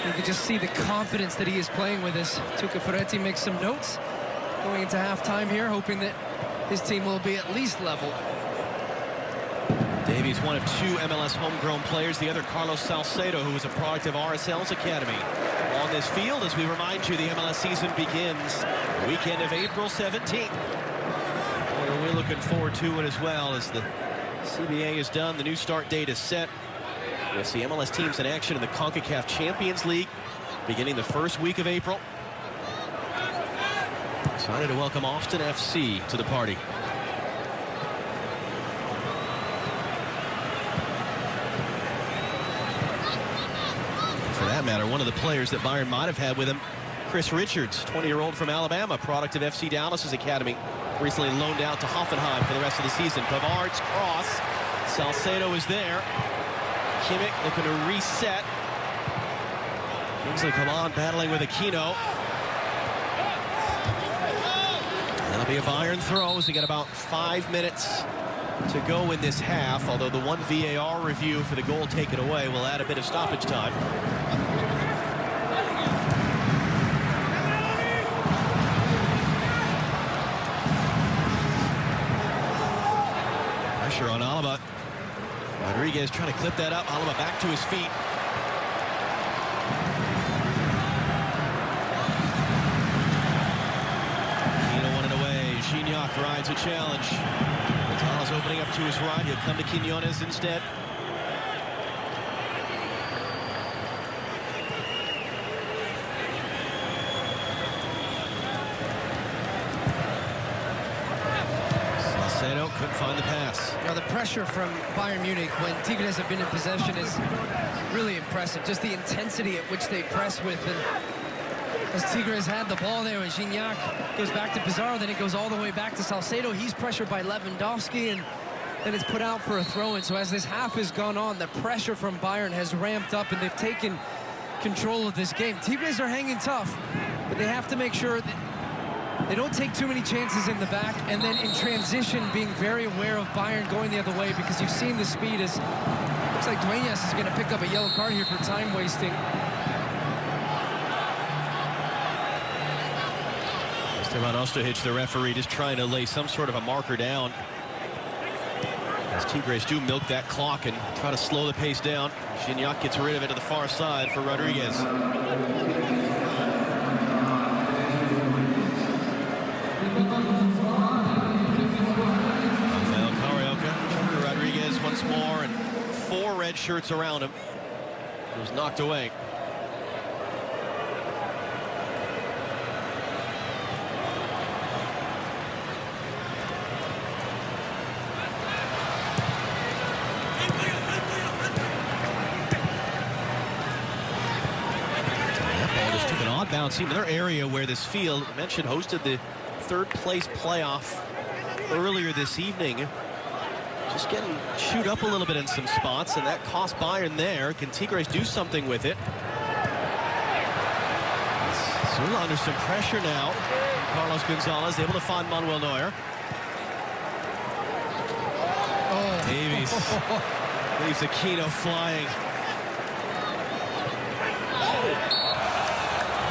You can just see the confidence that he is playing with us. Tuca Ferretti makes some notes going into halftime here, hoping that his team will be at least level. Davies, one of two MLS homegrown players, the other Carlos Salcedo, who was a product of RSL's academy. On this field, as we remind you, the MLS season begins the weekend of April 17th. Well, we're looking forward to it as well, as the CBA is done. The new start date is set. We'll see MLS teams in action in the CONCACAF Champions League beginning the first week of April. Excited to welcome Austin FC to the party. For that matter, one of the players that Bayern might have had with him, Chris Richards, 20-year-old from Alabama, product of FC Dallas's academy, recently loaned out to Hoffenheim for the rest of the season. Pavard's cross. Salcedo is there. Kimmich looking to reset. Kingsley, come on, battling with Aquino. That'll be a Bayern throw as we got about 5 minutes to go in this half, although the one VAR review for the goal taken away will add a bit of stoppage time. Pressure on Alaba. Rodriguez trying to clip that up. Alaba back to his feet. Aquino won it away. Gignac rides a challenge. Gonzalez opening up to his right. He'll come to Quiñones instead. Salcedo couldn't find the pass. Now, the pressure from Bayern Munich when Tigres have been in possession is really impressive. Just the intensity at which they press with. And as Tigres had the ball there, and Gignac goes back to Pizarro, then it goes all the way back to Salcedo. He's pressured by Lewandowski, and then it's put out for a throw-in. So as this half has gone on, the pressure from Bayern has ramped up, and they've taken control of this game. Tigres are hanging tough, but they have to make sure that they don't take too many chances in the back, and then in transition being very aware of Bayern going the other way, because you've seen the speed. As looks like Dueñas is going to pick up a yellow card here for time wasting. Stefan Ostojic, the referee, just trying to lay some sort of a marker down. As Tigres do milk that clock and try to slow the pace down. Gignac gets rid of it to the far side for Rodriguez. Rodriguez once more, and 4 red shirts around him. He was knocked away. Bounce. Another area where this field, I mentioned, hosted the 3rd place playoff earlier this evening. Just getting chewed up a little bit in some spots, and that cost Bayern there. Can Tigres do something with it? Zula under some pressure now. Carlos Gonzalez able to find Manuel Neuer. Oh. Davies leaves Aquino flying.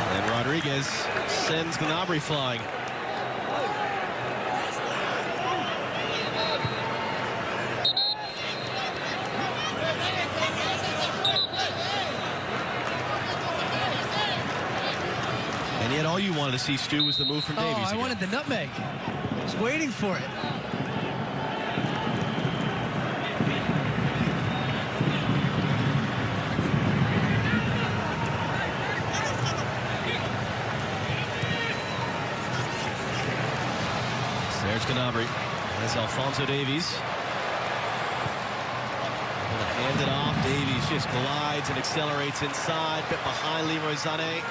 And Rodriguez sends Gnabry flying. And yet all you wanted to see, Stu, was the move from Davies. Oh, I wanted the nutmeg. I was waiting for it. There's Gnabry. That's Alphonso Davies. Gonna hand it off. Davies just glides and accelerates inside. Bit behind Leroy Sané.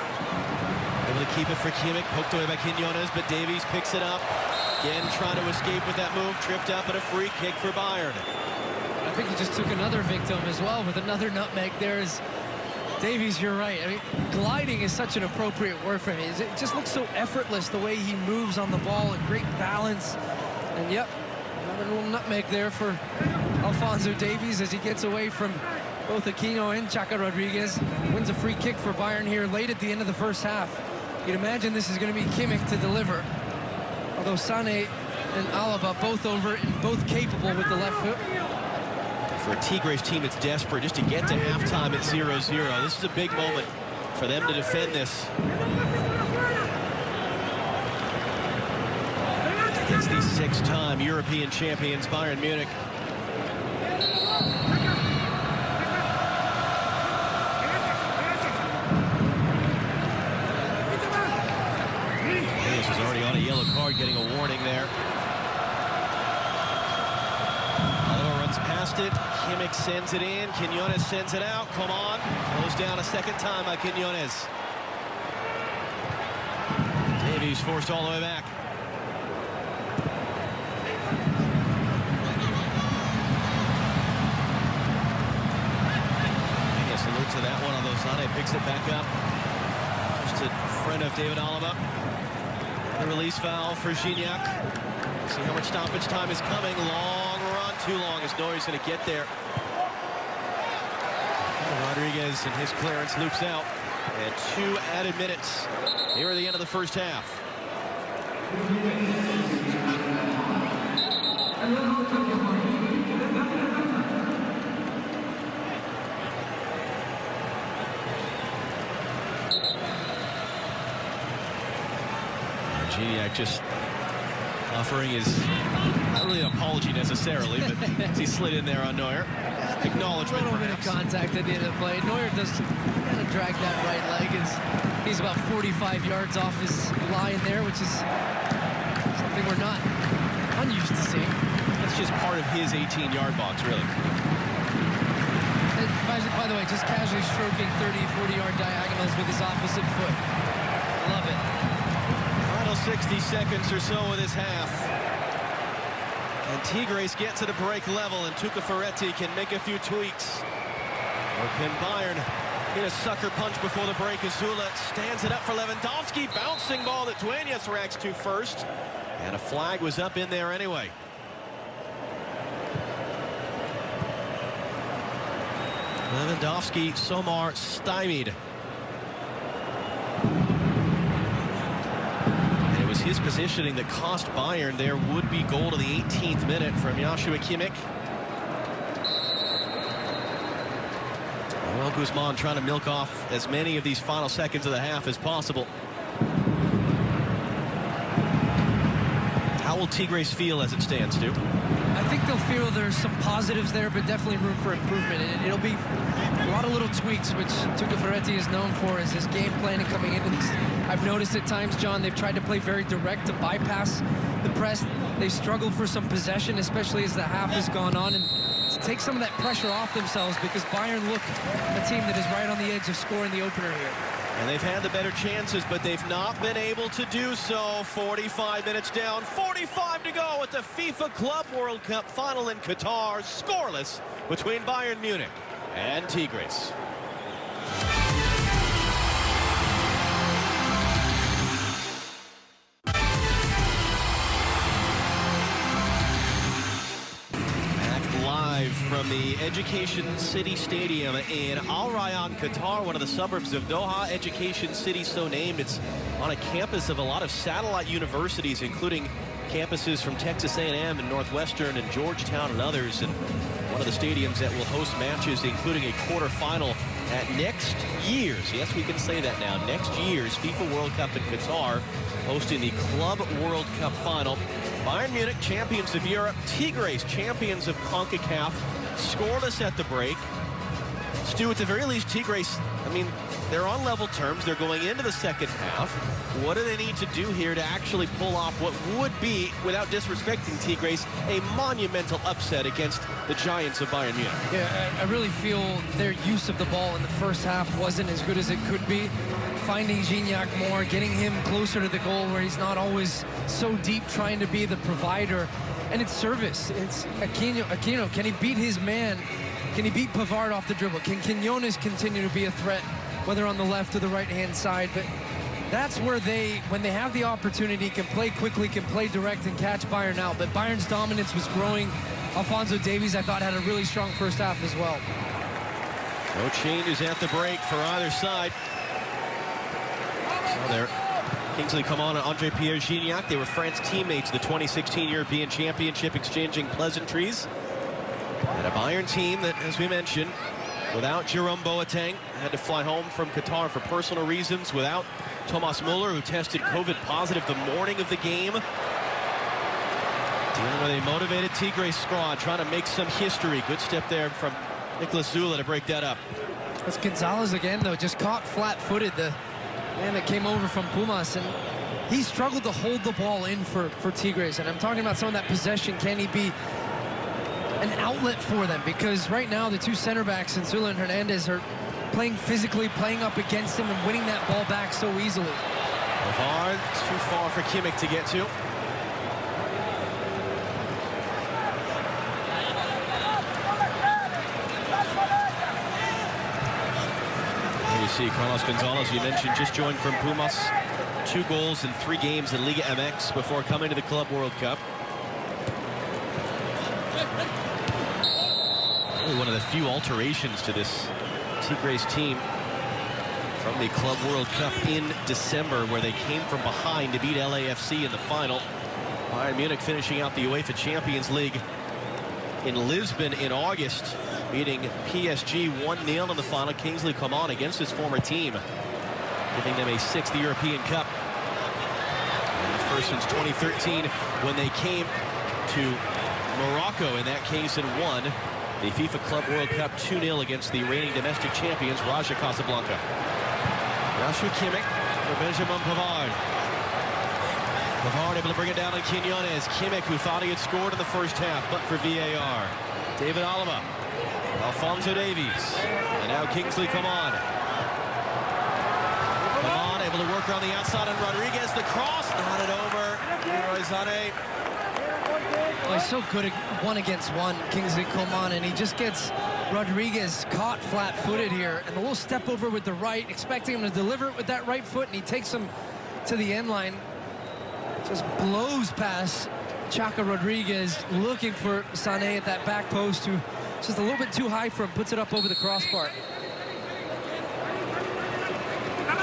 Able to keep it for Kimmich. Poked away by Quinones, but Davies picks it up. Again, trying to escape with that move. Tripped up, and a free kick for Bayern. I think he just took another victim as well with another nutmeg. There's Davies, you're right. I mean, gliding is such an appropriate word for him. It just looks so effortless the way he moves on the ball, and great balance. And yep, another little nutmeg there for Alphonso Davies as he gets away from both Aquino and Chaka Rodriguez. Wins a free kick for Bayern here late at the end of the first half. You'd imagine this is going to be Kimmich to deliver. Although Sané and Alaba both over and both capable with the left foot. For a Tigres team that's desperate just to get to halftime at 0-0. This is a big moment for them to defend this. Against the 6-time European champions, Bayern Munich. This is already on a yellow card, getting a warning there. Past it, Kimmich sends it in, Quinones sends it out, come on, goes down a second time by Quinones. Davies forced all the way back. I guess salute to that one, although Sané picks it back up. Just a friend of David Alaba. The release foul for Gignac. See how much stoppage time is coming. Long run, too long as Neuer's going to get there. Rodriguez and his clearance loops out. And 2 added minutes here at the end of the first half. Gignac just offering his, not really an apology necessarily, but he slid in there on Neuer. Acknowledgement, a little bit of contact at the end of the play. Neuer does kind of drag that right leg. He's about 45 yards off his line there, which is something we're not unused to seeing. That's just part of his 18-yard box, really. And by the way, just casually stroking 30, 40-yard diagonals with his opposite foot. Love it. 60 seconds or so of this half. And Tigres get to the break level, and Tuca Ferretti can make a few tweaks. Or can Bayern hit a sucker punch before the break? Azula stands it up for Lewandowski. Bouncing ball that Duenas reacts to first. And a flag was up in there anyway. Lewandowski, Somar stymied. his positioning that cost Bayern their would-be goal to the 18th minute from Joshua Kimmich. Well, Guzman trying to milk off as many of these final seconds of the half as possible. How will Tigres feel as it stands, Stu? I think they'll feel there's some positives there, but definitely room for improvement. And it'll be a lot of little tweaks, which Tuca Ferretti is known for, is his game planning coming into this. I've noticed at times, John, they've tried to play very direct to bypass the press. They've struggled for some possession, especially as the half has gone on, and to take some of that pressure off themselves, because Bayern look a team that is right on the edge of scoring the opener here. And they've had the better chances, but they've not been able to do so. 45 minutes down, 45 to go at the FIFA Club World Cup final in Qatar. Scoreless between Bayern Munich and Tigres. From the Education City Stadium in Al Rayyan, Qatar, one of the suburbs of Doha. Education City, so named. It's on a campus of a lot of satellite universities, including campuses from Texas A&M and Northwestern and Georgetown and others. And one of the stadiums that will host matches, including a quarterfinal at next year's, yes, we can say that now, next year's FIFA World Cup in Qatar, hosting the Club World Cup final. Bayern Munich, champions of Europe. Tigres, champions of CONCACAF. Scoreless at the break. Stu, at the very least, Tigres, I mean, they're on level terms. They're going into the second half. What do they need to do here to actually pull off what would be, without disrespecting Tigres, a monumental upset against the giants of Bayern Munich? Yeah, I really feel their use of the ball in the first half wasn't as good as it could be. Finding Gignac more, getting him closer to the goal where he's not always so deep, trying to be the provider. And it's service. It's Aquino. Can he beat his man? Can he beat Pavard off the dribble? Can Quinones continue to be a threat, whether on the left or the right-hand side? But that's where they, when they have the opportunity, can play quickly, can play direct and catch Bayern out. But Bayern's dominance was growing. Alphonso Davies, I thought, had a really strong first half as well. No changes at the break for either side. So there, Kingsley Coman and André-Pierre Gignac. They were France teammates, the 2016 European Championship, exchanging pleasantries. And a Bayern team that, as we mentioned, without Jerome Boateng, had to fly home from Qatar for personal reasons, without Thomas Müller, who tested COVID positive the morning of the game. Dealing with a motivated Tigres squad, trying to make some history. Good step there from Nicolas Zula to break that up. That's Gonzalez again, though, just caught flat-footed, the man that came over from Pumas, and he struggled to hold the ball in for Tigres. And I'm talking about some of that possession. Can he be an outlet for them? Because right now the two center backs, Insula and Hernandez, are playing physically, playing up against him and winning that ball back so easily. Hard, too far for Kimmich to get to. Here you see Carlos Gonzalez, you mentioned, just joined from Pumas. 2 goals in 3 games in Liga MX before coming to the Club World Cup. Really one of the few alterations to this Tigres team from the Club World Cup in December, where they came from behind to beat LAFC in the final. Bayern Munich finishing out the UEFA Champions League in Lisbon in August, beating PSG 1-0 in the final. Kingsley Coman against his former team, giving them a 6th European Cup. And the first since 2013, when they came to Morocco, in that case, and won the FIFA Club World Cup 2-0 against the reigning domestic champions, Raja Casablanca. Joshua Kimmich for Benjamin Pavard. Pavard able to bring it down on Quinones. Kimmich, who thought he had scored in the first half, but for VAR. David Alaba, Alphonso Davies, and now Kingsley Coman. Coman able to work around the outside on Rodriguez. The cross, nodded over. Leroy Sané. Well, he's so good at 1-against-1, Kingsley Coman, and he just gets Rodriguez caught flat-footed here, and a little step over with the right, expecting him to deliver it with that right foot, and he takes him to the end line. Just blows past Chaka Rodriguez, looking for Sané at that back post, who just a little bit too high for him, puts it up over the crossbar.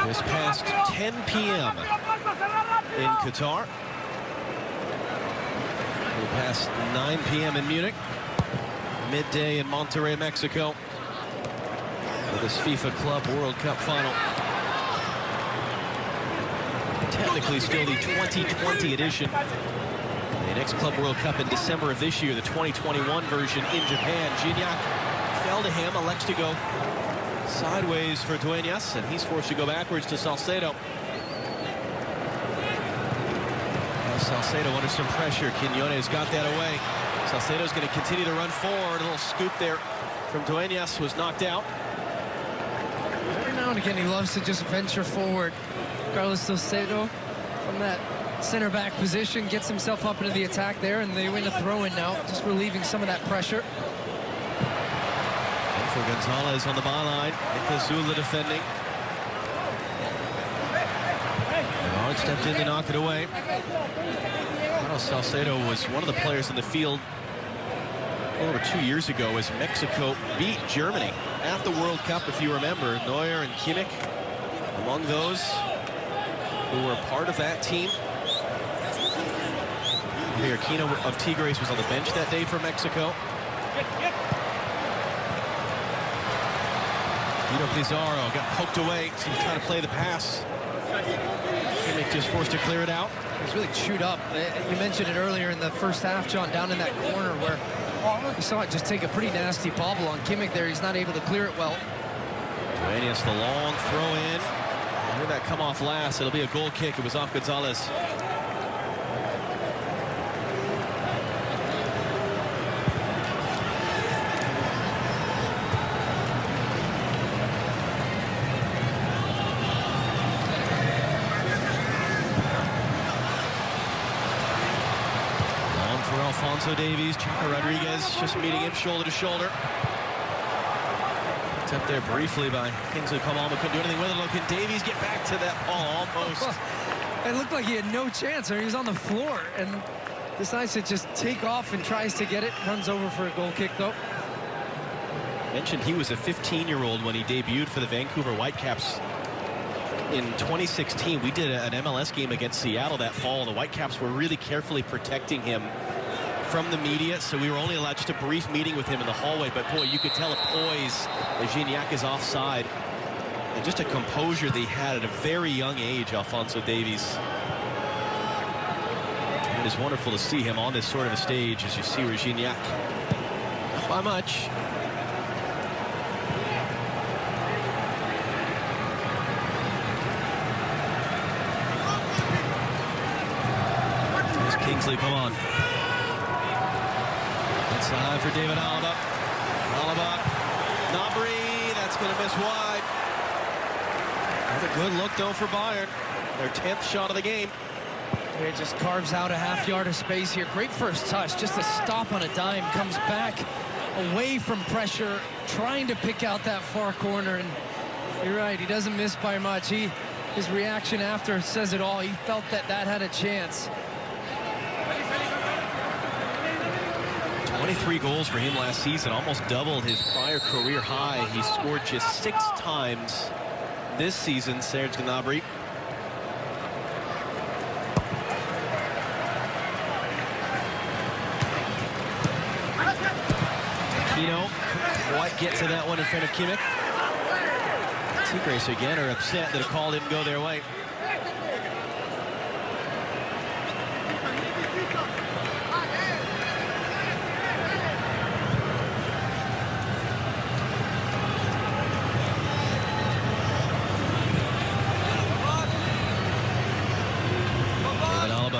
Just past 10 p.m. in Qatar. We'll pass 9 p.m. in Munich. Midday in Monterrey, Mexico. For this FIFA Club World Cup final. Technically still the 2020 edition. The next Club World Cup in December of this year, the 2021 version in Japan. Gignac fell to him, elects to go sideways for Dueñas, and he's forced to go backwards to Salcedo. Salcedo under some pressure. Quiñones got that away. Salcedo's going to continue to run forward. A little scoop there from Dueñas, was knocked out. Every now and again, he loves to just venture forward. Carlos Salcedo from that center back position gets himself up into the attack there, and they win a throw-in now, just relieving some of that pressure. And for Gonzalez on the byline, Cazula defending. Bernard stepped in to knock it away. Carlos Salcedo was one of the players in the field over 2 years ago as Mexico beat Germany at the World Cup, if you remember. Neuer and Kimmich among those who were part of that team. Aquino of Tigres was on the bench that day for Mexico. Guido Pizarro got poked away, so he was trying to play the pass. Kimmich just forced to clear it out. He was really chewed up. You mentioned it earlier in the first half, John, down in that corner where you saw it just take a pretty nasty bobble on Kimmich there. He's not able to clear it well. Dueñas, the long throw in. I heard that come off last. It'll be a goal kick. It was off Gonzalez. Alfonso Davies, Chaco Rodriguez just meeting him shoulder to shoulder. It's up there briefly by Kingsley Coman, but couldn't do anything with it. Look, can Davies get back to that ball almost? It looked like he had no chance. He was on the floor and decides to just take off and tries to get it. Runs over for a goal kick, though. Mentioned he was a 15-year-old when he debuted for the Vancouver Whitecaps. In 2016, we did an MLS game against Seattle that fall. The Whitecaps were really carefully protecting him from the media, so we were only allowed just a brief meeting with him in the hallway. But boy, you could tell a poise that Gignac is offside, and just a composure they had at a very young age, Alfonso Davies. And it is wonderful to see him on this sort of a stage, as you see where Gignac, not by much. There's Kingsley, come on. Inside for David Alaba. Alaba, Gnabry, that's going to miss wide. Another good look, though, for Bayern. Their 10th shot of the game. It just carves out a half yard of space here. Great first touch, just a stop on a dime. Comes back away from pressure, trying to pick out that far corner. And you're right, he doesn't miss by much. His reaction after says it all. He felt that had a chance. 23 goals for him last season, almost doubled his prior career high. He scored just 6 times this season, Serge Gnabry. Aquino couldn't quite get to that one in front of Kimmich. Tigres again are upset that a call didn't go their way.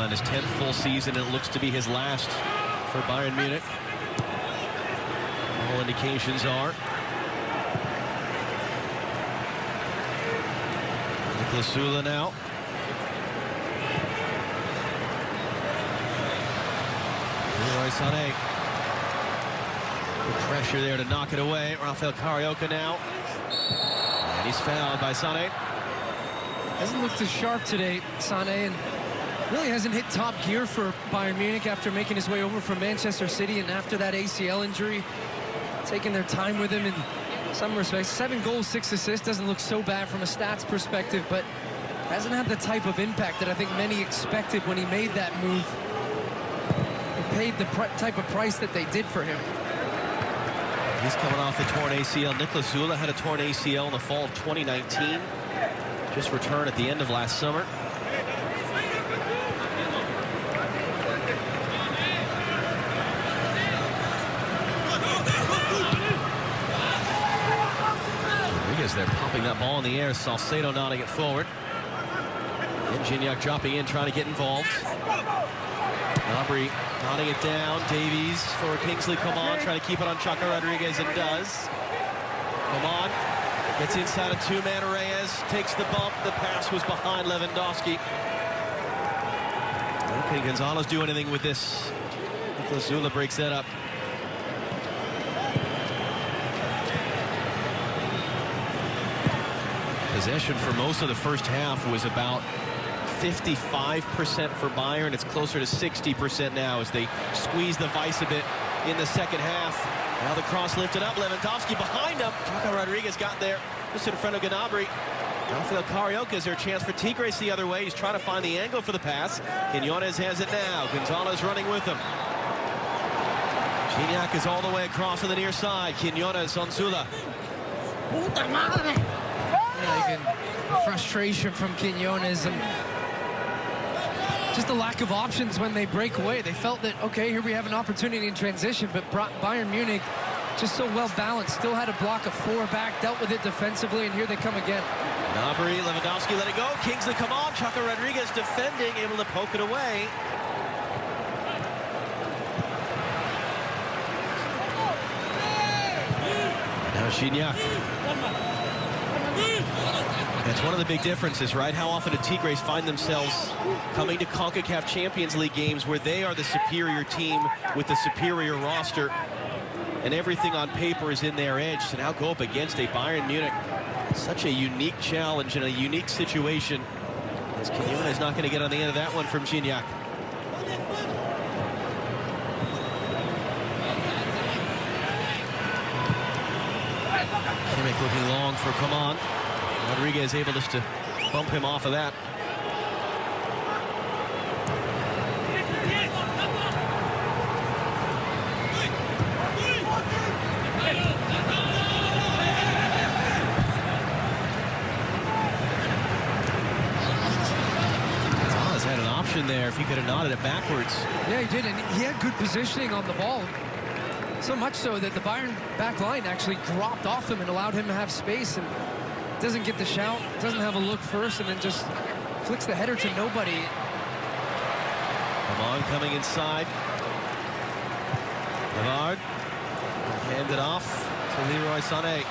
His 10th full season, it looks to be his last for Bayern Munich. All indications are. Nicolas Sula now. Leroy Sané. Good pressure there to knock it away. Rafael Carioca now. And he's fouled by Sané. Hasn't looked as sharp today, Sané, and really hasn't hit top gear for Bayern Munich after making his way over from Manchester City, and after that ACL injury, taking their time with him in some respects. 7 goals, 6 assists. Doesn't look so bad from a stats perspective, but hasn't had the type of impact that I think many expected when he made that move. He paid the type of price that they did for him. He's coming off a torn ACL. Niklas Zula had a torn ACL in the fall of 2019. Just returned at the end of last summer. Rodriguez there popping that ball in the air. Salcedo nodding it forward. And Gignac dropping in, trying to get involved. Aubrey nodding it down. Davies for Kingsley Coman, trying to keep it on Chaco Rodriguez, and does. Coman gets inside a two-man. Reyes takes the bump. The pass was behind Lewandowski. Can Gonzalez do anything with this? Niklas Zula breaks that up. Possession for most of the first half was about 55% for Bayern. It's closer to 60% now as they squeeze the vice a bit in the second half. Now the cross lifted up. Lewandowski behind him. Chaco Rodriguez got there just in front of Gnabry. Rafael Carioca, is there a chance for Tigres the other way? He's trying to find the angle for the pass. Quiñones has it now. Gonzalez running with him. Gignac is all the way across on the near side. Quiñones on Zula. Yeah, frustration from Quiñones and just the lack of options when they break away. They felt that, okay, here we have an opportunity in transition, but Bayern Munich just so well balanced, still had a block of four back, dealt with it defensively, and here they come again. Gnabry, Lewandowski let it go. Kingsley come on. Chaco Rodriguez defending, able to poke it away. Now Gignac. That's one of the big differences, right? How often do Tigres find themselves coming to CONCACAF Champions League games where they are the superior team with the superior roster, and everything on paper is in their edge, to now go up against a Bayern Munich. Such a unique challenge in a unique situation. As Quiñones is not going to get on the end of that one from Gignac. Kimmich looking long for Coman. Rodriguez able just to bump him off of that. Gonzalez had an option there if he could have nodded it backwards. Yeah, he did, and he had good positioning on the ball. So much so that the Bayern back line actually dropped off him and allowed him to have space, and doesn't get the shout, doesn't have a look first, and then just flicks the header to nobody. Coman coming inside. Levard handed off to Leroy Sané.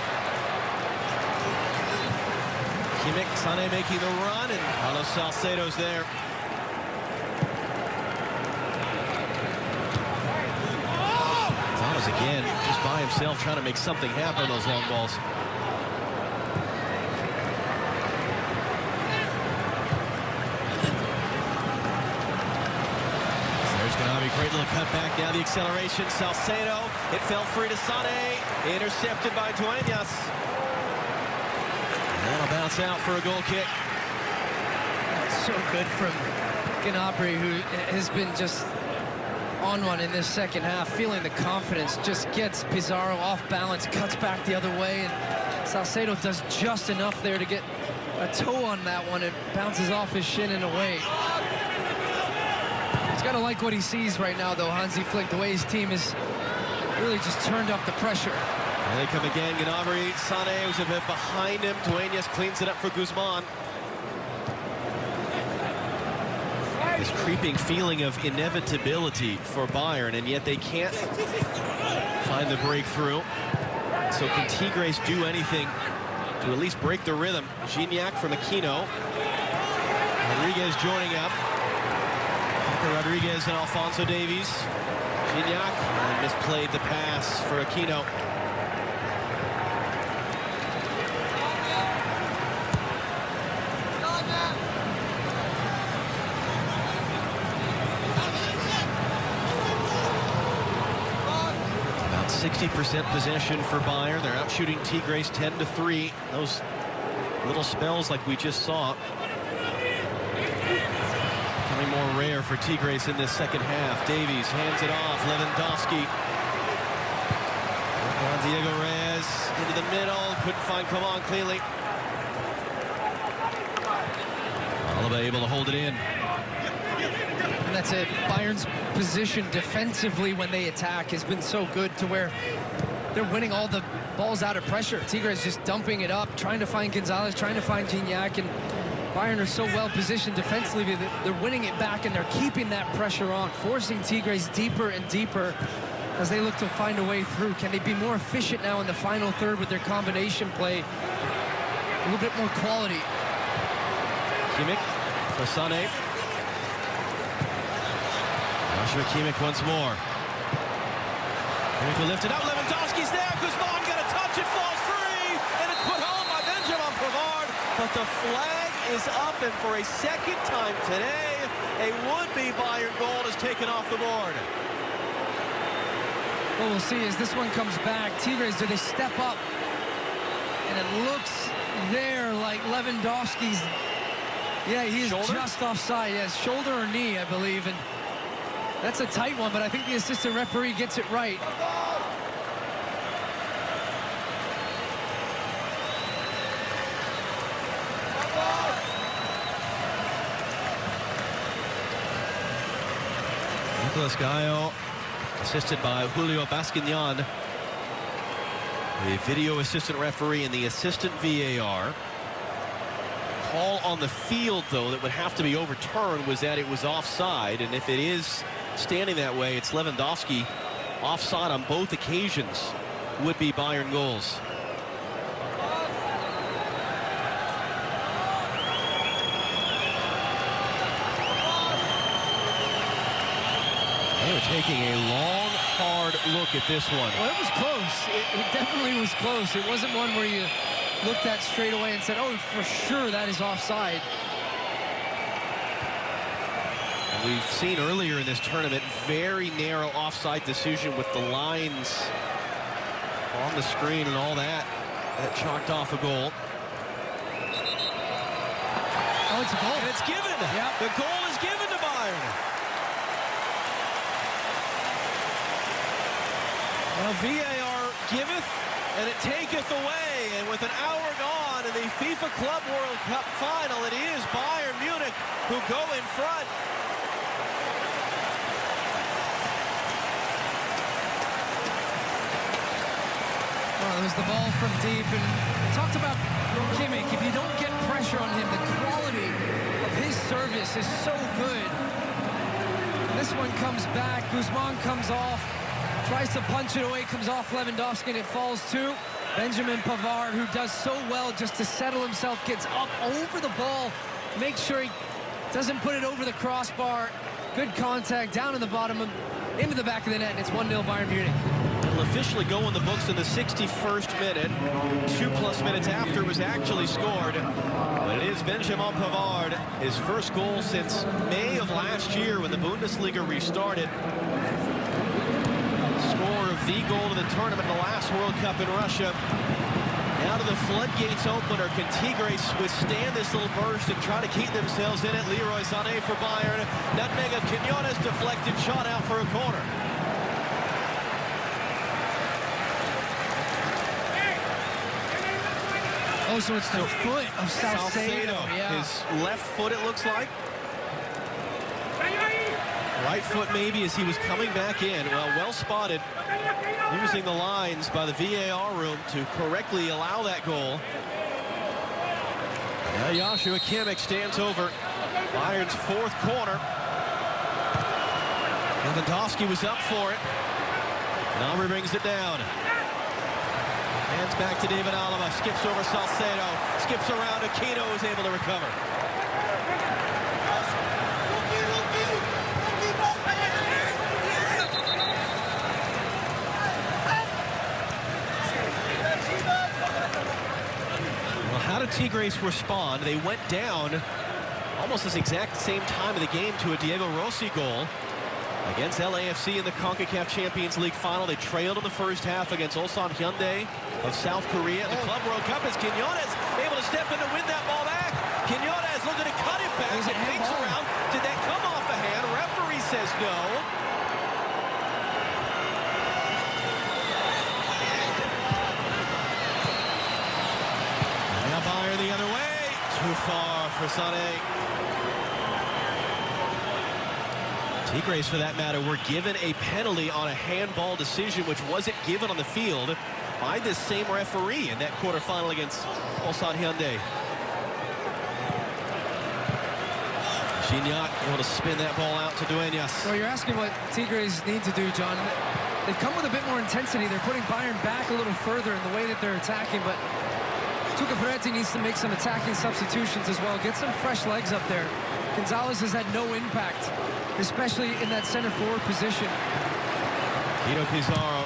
Kimmich, Sané making the run, and Carlos Salcedo's there. Gonzalez again, just by himself, trying to make something happen on those long balls. Great little cutback, now the acceleration. Salcedo, it fell free to Sané, intercepted by Dueñas. That'll bounce out for a goal kick. That's so good from Gnabry, who has been just on one in this second half, feeling the confidence, just gets Pizarro off balance, cuts back the other way, and Salcedo does just enough there to get a toe on that one. It bounces off his shin and away. He's got to like what he sees right now, though, Hansi Flick, the way his team has really just turned up the pressure. And they come again. Gnabry, Sané was a bit behind him. Dueñas cleans it up for Guzman. This creeping feeling of inevitability for Bayern, and yet they can't find the breakthrough. So can Tigres do anything to at least break the rhythm? Gignac from Aquino. Rodriguez joining up. Rodriguez and Alphonso Davies. Gignac misplayed the pass for Aquino. About 60% possession for Bayern. They're out shooting Tigres 10-3. Those little spells like we just saw. rare for Tigres in this second half. Davies hands it off. Lewandowski. Diego Reyes into the middle. Couldn't find Coman cleanly. Alaba able to hold it in. And that's it. Bayern's position defensively when they attack has been so good to where they're winning all the balls out of pressure. Tigres just dumping it up, trying to find Gonzalez, trying to find Gignac, and Bayern are so well positioned defensively that they're winning it back and they're keeping that pressure on, forcing Tigres deeper and deeper as they look to find a way through. Can they be more efficient now in the final third with their combination play? A little bit more quality. Kimmich for Sané. Joshua Kimmich once more. Kimmich will lift it up. Lewandowski's there. Guzman got a touch. It falls free. And it's put home by Benjamin Pavard. But the flag is up. And for a second time today, a would-be Bayern goal is taken off the board. What we'll see as this one comes back. Tigres, do they step up? And it looks there like Lewandowski's. Yeah, he is shoulder? just offside. Yes, shoulder or knee, I believe. And that's a tight one, but I think the assistant referee gets it right. Nicolas Gallo, assisted by Julio Basquignan, the video assistant referee and the assistant VAR. Call on the field, though, that would have to be overturned was that it was offside, and if it is standing that way, it's Lewandowski offside on both occasions. Would be Bayern goals. They were taking a long, hard look at this one. Well, it was close. It definitely was close. It wasn't one where you looked at straight away and said, oh, for sure that is offside. We've seen earlier in this tournament very narrow offside decision with the lines on the screen and all that. That chalked off a goal. Oh, it's a goal. And it's given. Yep. The goal is given to Bayern. Well, VAR giveth and it taketh away. And with an hour gone in the FIFA Club World Cup final, it is Bayern Munich who go in front. Well, it was the ball from deep, and we talked about Kimmich. If you don't get pressure on him, the quality of his service is so good. And this one comes back. Guzman comes off, tries to punch it away, comes off Lewandowski, and it falls to Benjamin Pavard, who does so well just to settle himself, gets up over the ball, makes sure he doesn't put it over the crossbar. Good contact down in the bottom, into the back of the net, and it's 1-0 Bayern Munich. It'll officially go in the books in the 61st minute, 2+ minutes after it was actually scored. But it is Benjamin Pavard, his first goal since May of last year when the Bundesliga restarted. Score of the goal to the tournament in the last World Cup in Russia. Now to the floodgates opener. Can Tigres withstand this little burst and try to keep themselves in it? Leroy Sané for Bayern. Nutmeg of Quinones, deflected shot out for a corner. Oh, so it's the foot of Salcedo. Yeah. His left foot, it looks like. Right foot maybe as he was coming back in. Well spotted. Using the lines by the VAR room to correctly allow that goal. Now Joshua Kimmich stands over Bayern's fourth corner. Lewandowski was up for it. Nalri brings it down. Hands back to David Alaba. Skips over Salcedo. Skips around. Aquino is able to recover. How did Tigres respond? They went down almost this exact same time of the game to a Diego Rossi goal against LAFC in the CONCACAF Champions League final. They trailed in the first half against Ulsan Hyundai of South Korea. The Club World Cup is Quinones able to step in to win that ball back. Quinones looking to cut it back. It fakes around. Did that come off a hand? no. Now Bayern the other way. Too far for Sané. Tigres, for that matter, were given a penalty on a handball decision which wasn't given on the field by this same referee in that quarterfinal against Ulsan Hyundai. Gignac able to spin that ball out to Dueñas. Well, you're asking what Tigres need to do, John. They've come with a bit more intensity. They're putting Bayern back a little further in the way that they're attacking, but Tuca Ferretti needs to make some attacking substitutions as well. Get some fresh legs up there. Gonzalez has had no impact, especially in that center forward position. Guido Pizarro.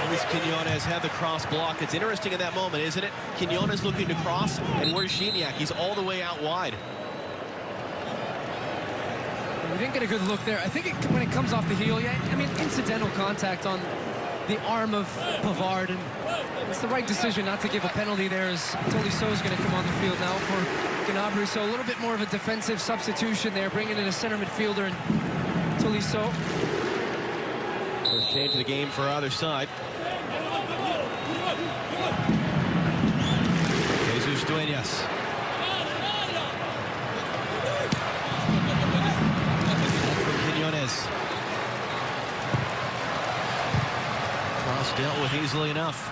Luis Quiñones had the cross blocked. It's interesting in that moment, isn't it? Quiñones looking to cross, and where's Gignac? He's all the way out wide. We didn't get a good look there. I think when it comes off the heel, yeah, I mean, incidental contact on the arm of Pavard, and it's the right decision not to give a penalty there, as Tolisso is going to come on the field now for Gnabry. So a little bit more of a defensive substitution there, bringing in a center midfielder and Tolisso. First change of the game for either side. Jesus Dueñas. Quiñones. Cross dealt with easily enough.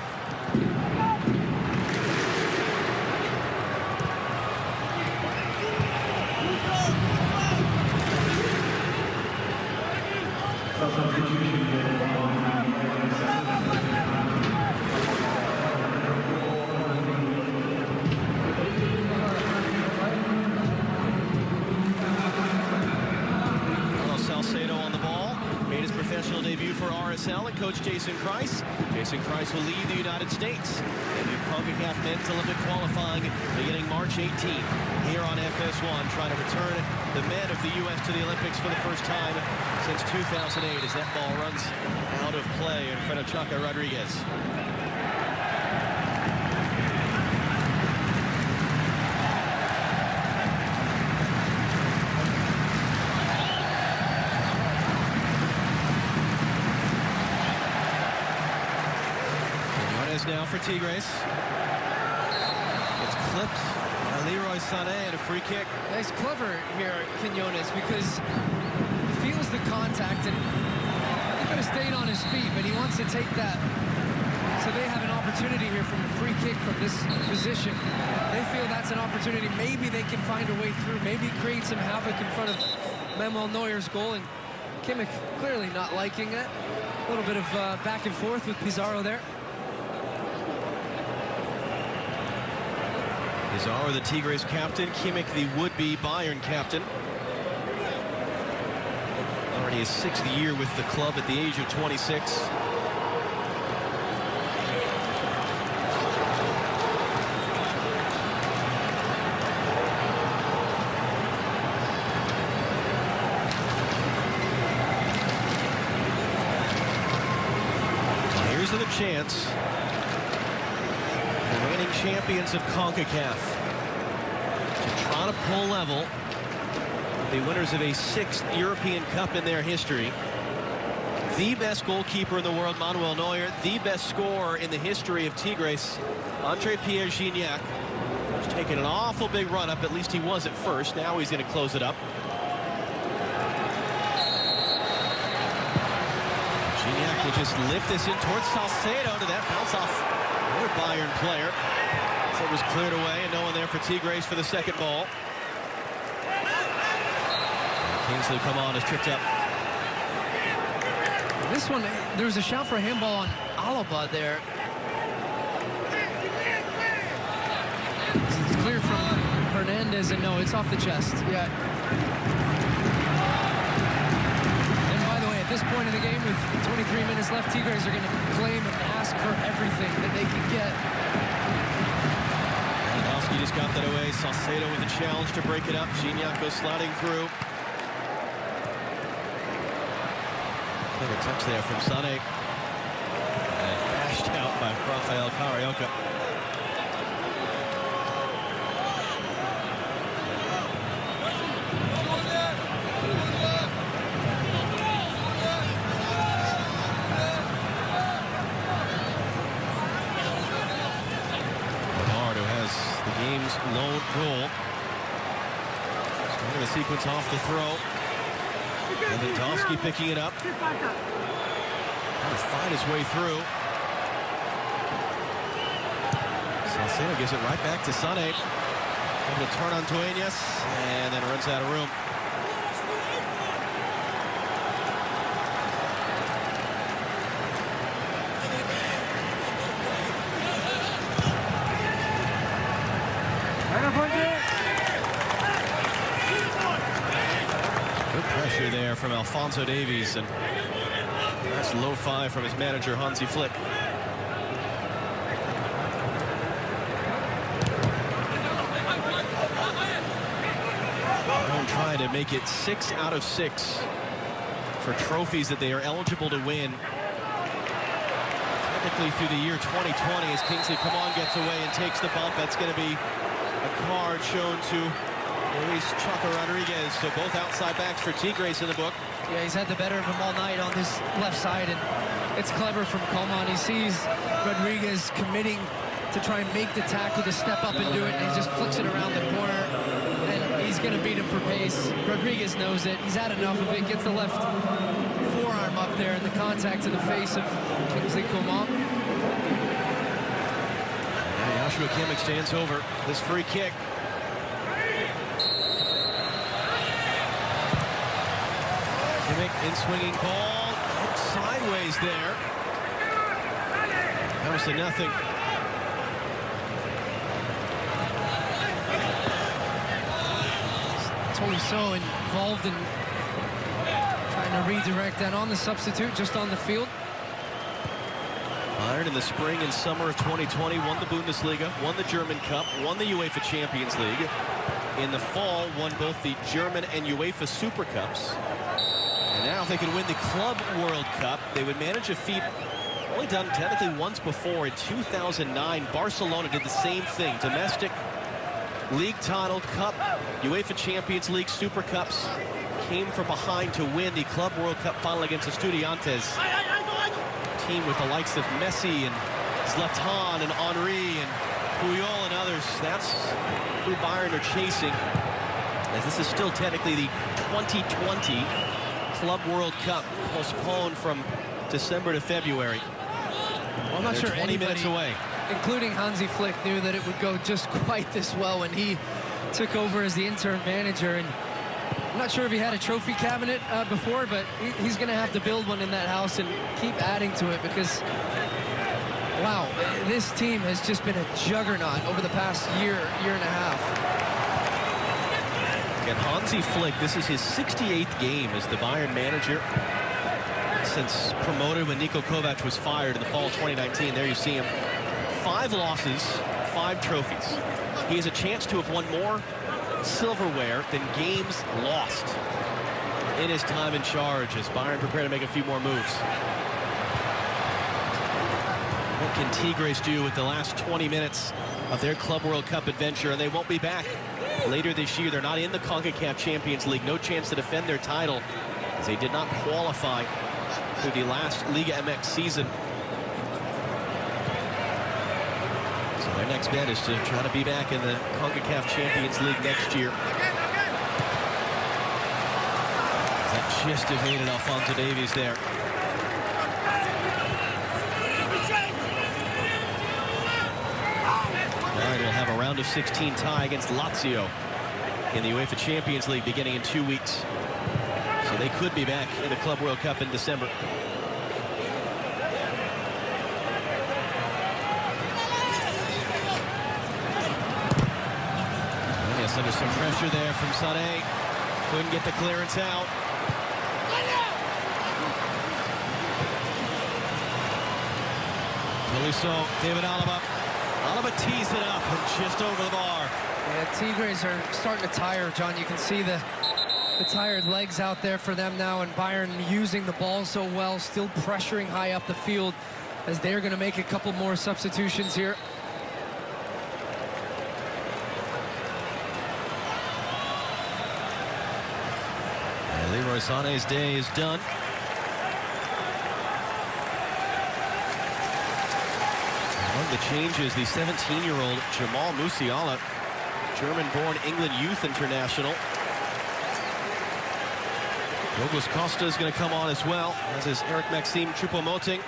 Debut for RSL and coach Jason Kreis. Jason Kreis will lead the United States in the CONCACAF Men's Olympic qualifying beginning March 18th here on FS1, trying to return the men of the U.S. to the Olympics for the first time since 2008 as that ball runs out of play in front of Chaca Rodriguez. Now for Tigres. It's clipped by Leroy Sané and a free kick. He's clever here, Quiñones, because he feels the contact and he could have stayed on his feet, but he wants to take that. So they have an opportunity here from a free kick from this position. They feel that's an opportunity. Maybe they can find a way through, maybe create some havoc in front of Manuel Neuer's goal, and Kimmich clearly not liking it. A little bit of back and forth with Pizarro there. Pizarro, the Tigres captain. Kimmich, the would-be Bayern captain. Already his 6th year with the club at the age of 26. Here's the chance. Reigning champions of CONCACAF to try to pull level, the winners of a 6th European Cup in their history. The best goalkeeper in the world, Manuel Neuer. The best scorer in the history of Tigres, André-Pierre Gignac. He's taken an awful big run up. At least he was at first. Now he's going to close it up. Gignac will just lift this in towards Salcedo. To that bounce off another Bayern player. So it was cleared away, and no one there for Tigres for the second ball. Kingsley, come on, is tripped up. This one, there was a shout for a handball on Alaba there. It's clear from Hernandez, and no, it's off the chest. Yeah. And by the way, at this point in the game, with 23 minutes left, Tigres are going to claim and ask for everything that they can get. Lewandowski just got that away. Salcedo with a challenge to break it up. Gignac goes sliding through. Clever touch there from Sané. And bashed out by Rafael Carioca. lone goal. Starting the sequence off the throw. Lewandowski picking it up. Trying to find his way through. Salcedo gives it right back to Sané. Able to turn on Dueñas and then runs out of room. Good pressure there from Alphonso Davies, and that's low five from his manager Hansi Flick. Trying to make it 6 out of 6 for trophies that they are eligible to win. Technically through the year 2020, as Kingsley Coman gets away and takes the bump, that's going to be a card shown to Luis Chaco Rodriguez. So both outside backs for Tigres in the book. Yeah, he's had the better of him all night on this left side, and it's clever from Coman. He sees Rodriguez committing to try and make the tackle, to step up and do it, and he just flicks it around the corner, and he's going to beat him for pace. Rodriguez knows it. He's had enough of it. Gets the left forearm up there, and the contact to the face of Kingsley Coman. Yeah, Joshua Kimmich stands over this free kick. Kimmich in swinging ball, sideways there. Comes to nothing. So involved in trying to redirect that on the substitute, just on the field. Bayern in the spring and summer of 2020 won the Bundesliga, won the German Cup, won the UEFA Champions League. In the fall, won both the German and UEFA Super Cups. And now if they could win the Club World Cup, they would manage a feat only done technically once before in 2009. Barcelona did the same thing. Domestic league title, cup, UEFA Champions League, Super Cups, came from behind to win the Club World Cup final against Estudiantes. Team with the likes of Messi and Zlatan and Henry and Puyol and others. That's who Bayern are chasing, as this is still technically the 2020 Club World Cup, postponed from December to February. Well, I'm not sure 20 minutes away, including Hansi Flick, knew that it would go just quite this well when he took over as the interim manager. And I'm not sure if he had a trophy cabinet before, but he's going to have to build one in that house and keep adding to it, because, wow, this team has just been a juggernaut over the past year and a half. And Hansi Flick, this is his 68th game as the Bayern manager since promoted when Niko Kovac was fired in the fall of 2019. There you see him. 5 losses, 5 trophies. He has a chance to have won more silverware than games lost in his time in charge, as Bayern prepare to make a few more moves. What can Tigres do with the last 20 minutes of their Club World Cup adventure? And they won't be back later this year. They're not in the CONCACAF Champions League. No chance to defend their title, as they did not qualify through the last Liga MX season. So their next bet is to try to be back in the CONCACAF Champions League next year. That just evaded Alphonso Davies there. Bayern will have a round of 16 tie against Lazio in the UEFA Champions League beginning in 2 weeks. So they could be back in the Club World Cup in December. Yes, under some pressure there from Sané. Couldn't get the clearance out. Tolisso, David Alaba. Alaba tees it up and just over the bar. Yeah, Tigres are starting to tire, John. You can see the tired legs out there for them now, and Bayern using the ball so well, still pressuring high up the field, as they're going to make a couple more substitutions here. And Leroy Sané's day is done. Among the changes, the 17-year-old Jamal Musiala German-born England youth international. Douglas Costa is going to come on as well, as is Eric Maxime Choupo-Moting.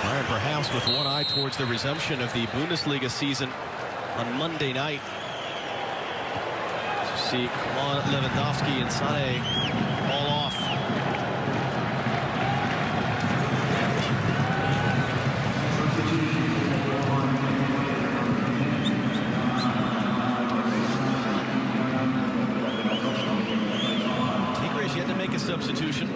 Bayern perhaps with one eye towards the resumption of the Bundesliga season on Monday night. See Lewandowski and Sané all off. Tigres yet to make a substitution.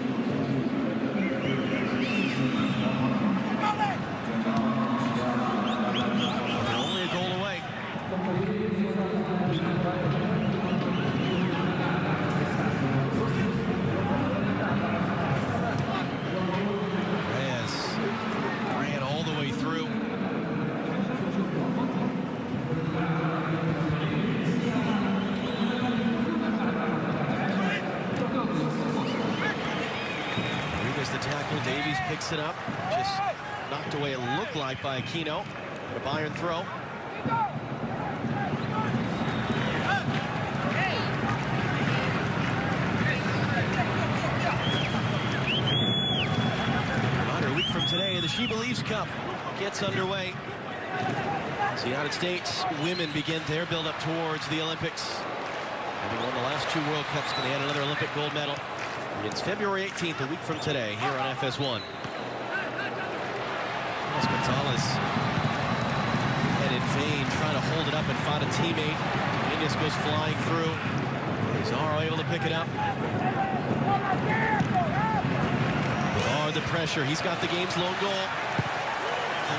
They're only a goal away. The tackle, Davies picks it up, just knocked away, it looked like, by Aquino. The Bayern throw. Under a week from today, the She Believes Cup gets underway. As the United States women begin their build-up towards the Olympics. Having won the last 2 World Cups, can they add another Olympic gold medal? It's February 18th, a week from today, here on FS1. Gonzalez and in vain trying to hold it up and find a teammate. Dominguez goes flying through. Pizarro able to pick it up. Oh, the pressure. He's got the game's lone goal.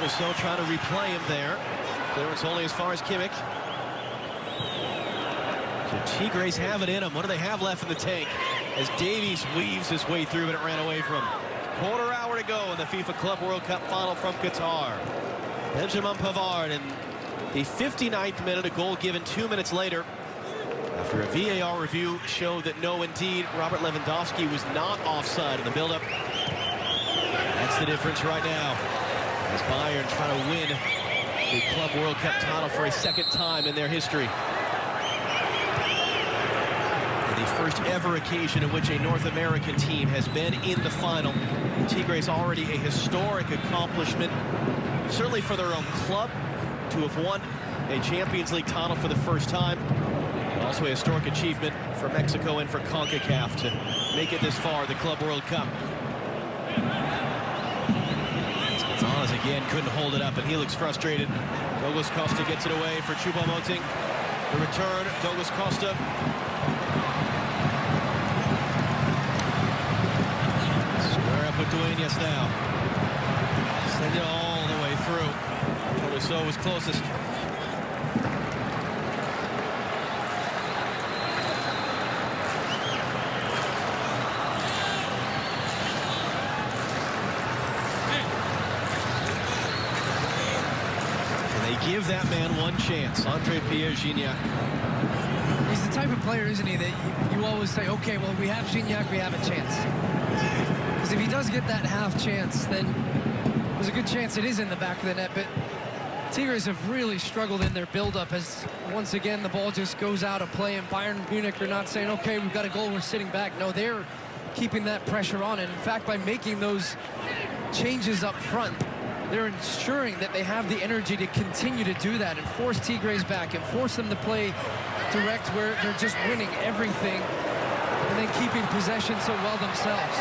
So trying to replay him there. Clearance only as far as Kimmich. So Tigres have it in them. What do they have left in the tank? As Davies weaves his way through, but it ran away from him. Quarter hour to go in the FIFA Club World Cup final from Qatar. Benjamin Pavard in the 59th minute, a goal given 2 minutes later. After a VAR review showed that no, indeed, Robert Lewandowski was not offside in the buildup. That's the difference right now. As Bayern try to win the Club World Cup title for a second time in their history. The first ever occasion in which a North American team has been in the final. Tigres already a historic accomplishment, certainly for their own club, to have won a Champions League title for the first time. And also a historic achievement for Mexico and for CONCACAF to make it this far, the Club World Cup. Gonzalez again couldn't hold it up, and he looks frustrated. Douglas Costa gets it away for Choupo-Moting. The return, Douglas Costa. With Duenas now. Send it all the way through. Tolisso was closest. Can they give that man one chance? Andre Pierre-Gignac. He's the type of player, isn't he, that you always say, okay, well, we have Gignac, we have a chance. Because if he does get that half chance, then there's a good chance it is in the back of the net. But Tigres have really struggled in their build-up as, once again, the ball just goes out of play. And Bayern Munich are not saying, okay, we've got a goal, we're sitting back. No, they're keeping that pressure on. And in fact, by making those changes up front, they're ensuring that they have the energy to continue to do that and force Tigres back and force them to play direct where they're just winning everything and then keeping possession so well themselves.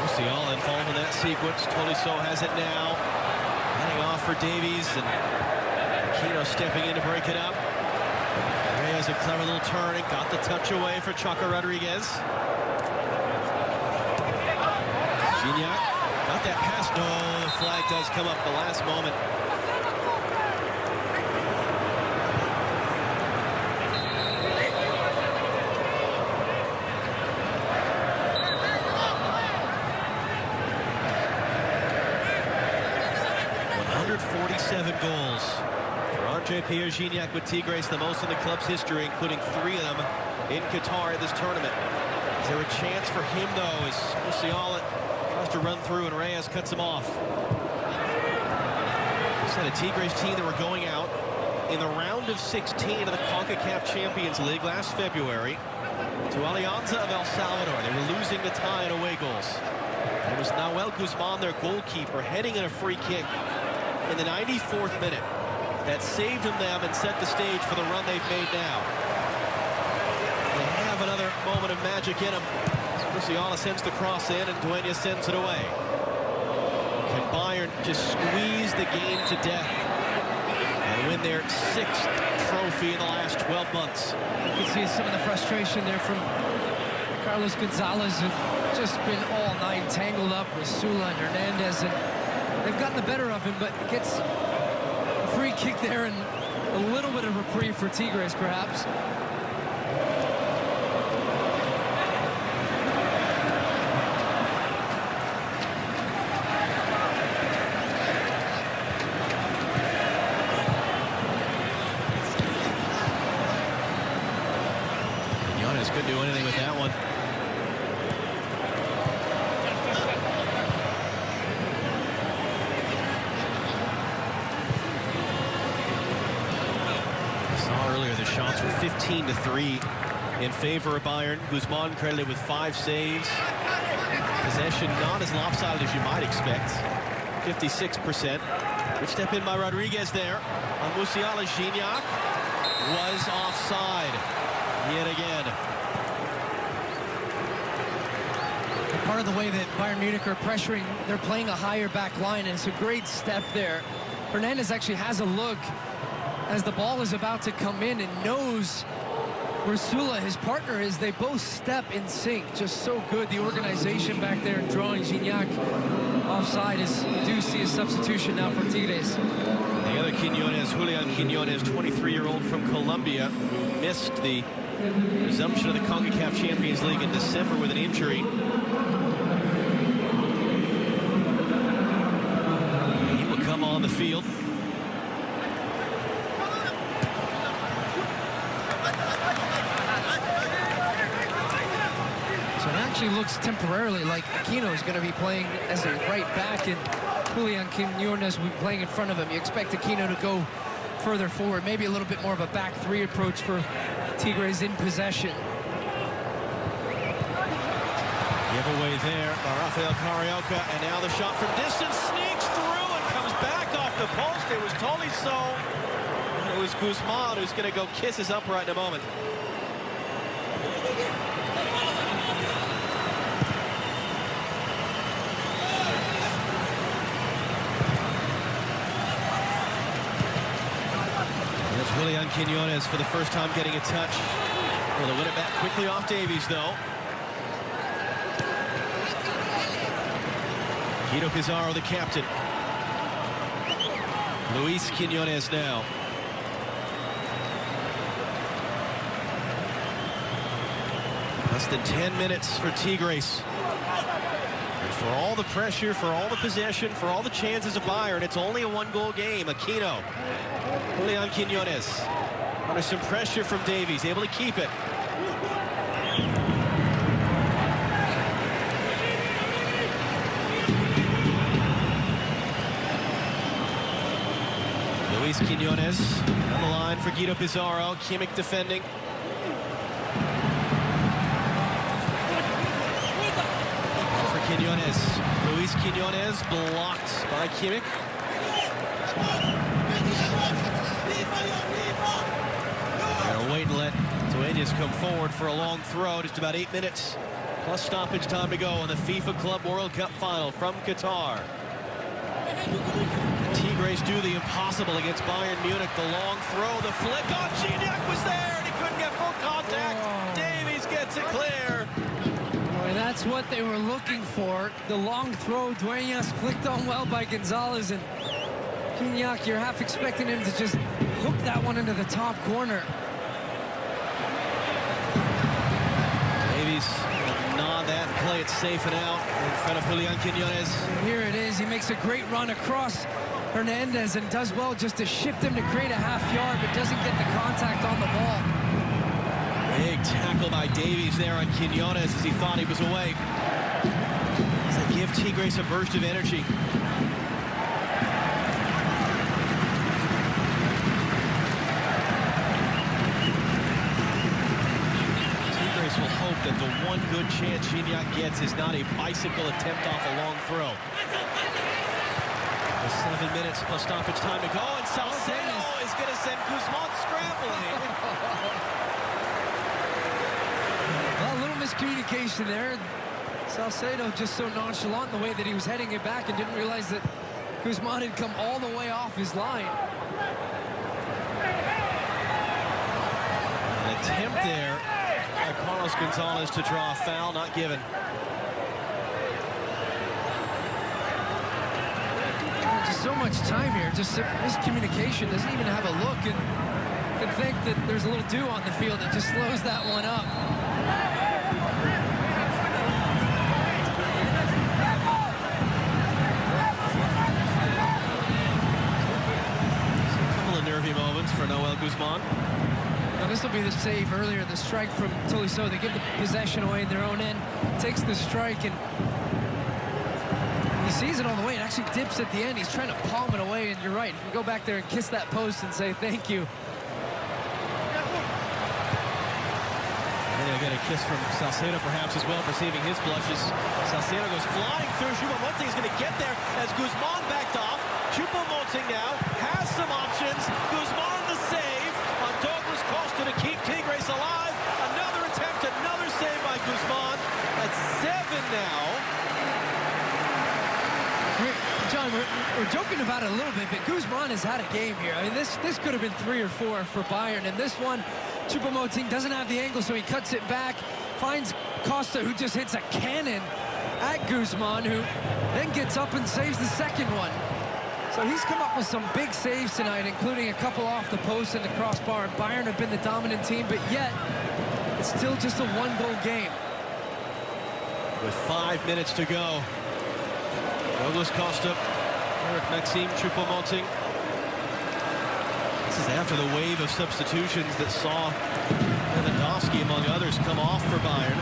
Musiala involved in that sequence. Tolisso has it now. Heading off for Davies, and Aquino stepping in to break it up. He has a clever little turn and got the touch away for Chaco Rodriguez. Gignac got that pass. No, the flag does come up the last moment. Goals for Andre Pierre-Gignac with Tigres, the most in the club's history, including 3 of them in Qatar at this tournament. Is there a chance for him, though, as Musiala tries to run through, and Reyes cuts him off. This had a Tigres team that were going out in the round of 16 of the CONCACAF Champions League last February to Alianza of El Salvador. They were losing the tie in away goals. It was Nahuel Guzman, their goalkeeper, heading in a free kick in the 94th minute that saved them and set the stage for the run they've made now. They have another moment of magic in them. Musiala sends the cross in, and Dueñas sends it away. Can Bayern just squeeze the game to death and win their 6th trophy in the last 12 months? You can see some of the frustration there from Carlos Gonzalez, who's just been all night tangled up with Sula and Hernandez, and they've gotten the better of him, but it gets a free kick there and a little bit of reprieve for Tigres, perhaps. Couldn't do anything with that one. Saw earlier the shots were 15-3 in favor of Bayern. Guzman credited with 5 saves. Possession not as lopsided as you might expect. 56%. Good step in by Rodriguez there on Musiala. Gignac was offside yet again. Part of the way that Bayern Munich are pressuring, they're playing a higher back line, and it's a great step there. Hernandez actually has a look as the ball is about to come in and knows where Sula, his partner, is. They both step in sync. Just so good. The organization back there and drawing Gignac offside. As we do see a substitution now from Tigres. The other Quiñones, Julian Quiñones, 23-year-old from Colombia, missed the resumption of the CONCACAF Champions League in December with an injury. He will come on the field. So it actually looks temporarily like Aquino is going to be playing as a right back, and Julian Quiñones will be playing in front of him. You expect Aquino to go further forward, maybe a little bit more of a back three approach for Tigres in possession. Giveaway there by Rafael Carioca, and now the shot from distance sneaks through and comes back off the post. It was Tolisso, and it was Guzman who's going to go kiss his upright in a moment. There's Julian Quiñones for the first time getting a touch. Well, they win it back quickly off Davies, though. Guido Pizarro, the captain. Luis Quiñones now. Less than 10 minutes for Tigres. And for all the pressure, for all the possession, for all the chances of Bayern, it's only a one-goal game. Aquino. Julian Quiñones. Under some pressure from Davies, able to keep it. Luis Quiñones on the line for Guido Pizarro. Kimmich defending. For Quiñones. Luis Quiñones blocked by Kimmich. They'll wait and let Dueñas come forward for a long throw. Just about 8 minutes plus stoppage time to go in the FIFA Club World Cup final from Qatar. Tigres do the impossible against Bayern Munich. The long throw, the flick on Gignac was there, and he couldn't get full contact. Oh. Davies gets it clear. Boy, that's what they were looking for. The long throw, Dueñas flicked on well by Gonzalez, and Gignac, you're half expecting him to just hook that one into the top corner. Davies will nod that and play it safe and out in front of Julian Quiñones. And here it is. He makes a great run across Hernandez and does well just to shift him to create a half yard, but doesn't get the contact on the ball. Big tackle by Davies there on Quiñones as he thought he was away. As they give Tigres a burst of energy. Tigres will hope that the one good chance Gignac gets is not a bicycle attempt off a long throw. 7 minutes plus stoppage time to go, and Salcedo is going to send Guzman scrambling. Well, a little miscommunication there. Salcedo just so nonchalant in the way that he was heading it back and didn't realize that Guzman had come all the way off his line. An attempt there by Carlos Gonzalez to draw a foul, not given. Just so much time here, just miscommunication, doesn't even have a look, and can think that there's a little dew on the field that just slows that one up. A couple of nervy moments for Noel Guzman. Now this will be the save earlier, the strike from Tolisso. They give the possession away in their own end, takes the strike, and he sees it on the way and actually dips at the end. He's trying to palm it away, and you're right. You can go back there and kiss that post and say thank you. And they'll get a kiss from Salcedo perhaps as well for saving his blushes. Salcedo goes flying through. Choupo-Moting is going to get there as Guzman backed off. Choupo-Moting now has some options. Guzman the save on Douglas Costa to keep Tigres alive. Another attempt, another save by Guzman. At 7 now. John, we're joking about it a little bit, but Guzman has had a game here. I mean, this could have been 3 or 4 for Bayern, and this one, Choupo-Moting doesn't have the angle, so he cuts it back, finds Costa, who just hits a cannon at Guzman, who then gets up and saves the second one. So he's come up with some big saves tonight, including a couple off the post and the crossbar. And Bayern have been the dominant team, but yet it's still just a 1-goal game. With 5 minutes to go. Douglas Costa, Maxime Choupo-Moting. This is after the wave of substitutions that saw Lewandowski, among others, come off for Bayern.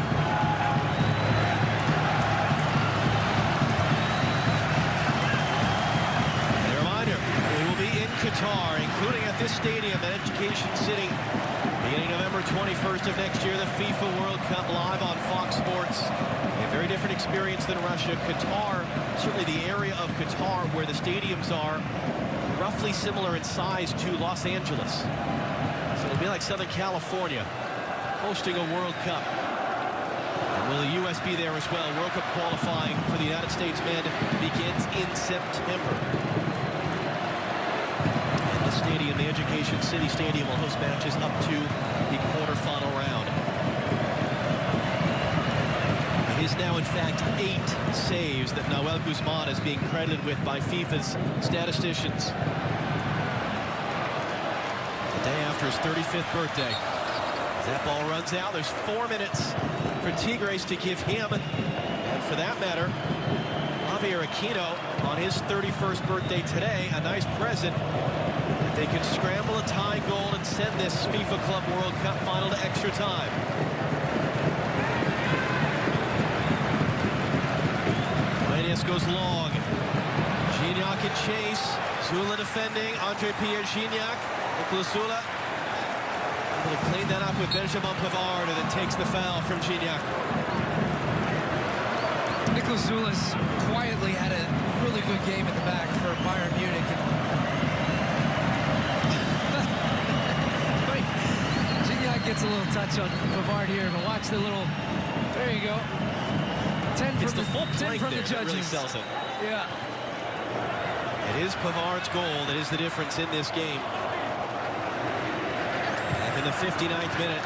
And a reminder, we will be in Qatar, including at this stadium at Education City, beginning November 21st of next year, the FIFA World Cup live on Fox Sports. A very different experience than Russia. Qatar, certainly the area of Qatar where the stadiums are, roughly similar in size to Los Angeles. So it'll be like Southern California hosting a World Cup. And will the U.S. be there as well? World Cup qualifying for the United States men begins in September. And the stadium, the Education City Stadium, will host matches up to the quarterfinal round. It is now, in fact, 8 saves that Noel Guzman is being credited with by FIFA's statisticians. The day after his 35th birthday. As that ball runs out, there's 4 minutes for Tigres to give him, and for that matter, Javier Aquino on his 31st birthday today, a nice present. If they can scramble a tying goal and send this FIFA Club World Cup final to extra time. Goes long. Gignac in chase. Zula defending. Andre-Pierre Gignac. Nicolas Zula able to clean that up with Benjamin Pavard, and then takes the foul from Gignac. Nicolas Zula's quietly had a really good game at the back for Bayern Munich. Gignac gets a little touch on Pavard here, but watch the little. There you go. 10 from, it's the full 10 from there the judges. That really sells it. Yeah. It is Pavard's goal that is the difference in this game. And in the 59th minute,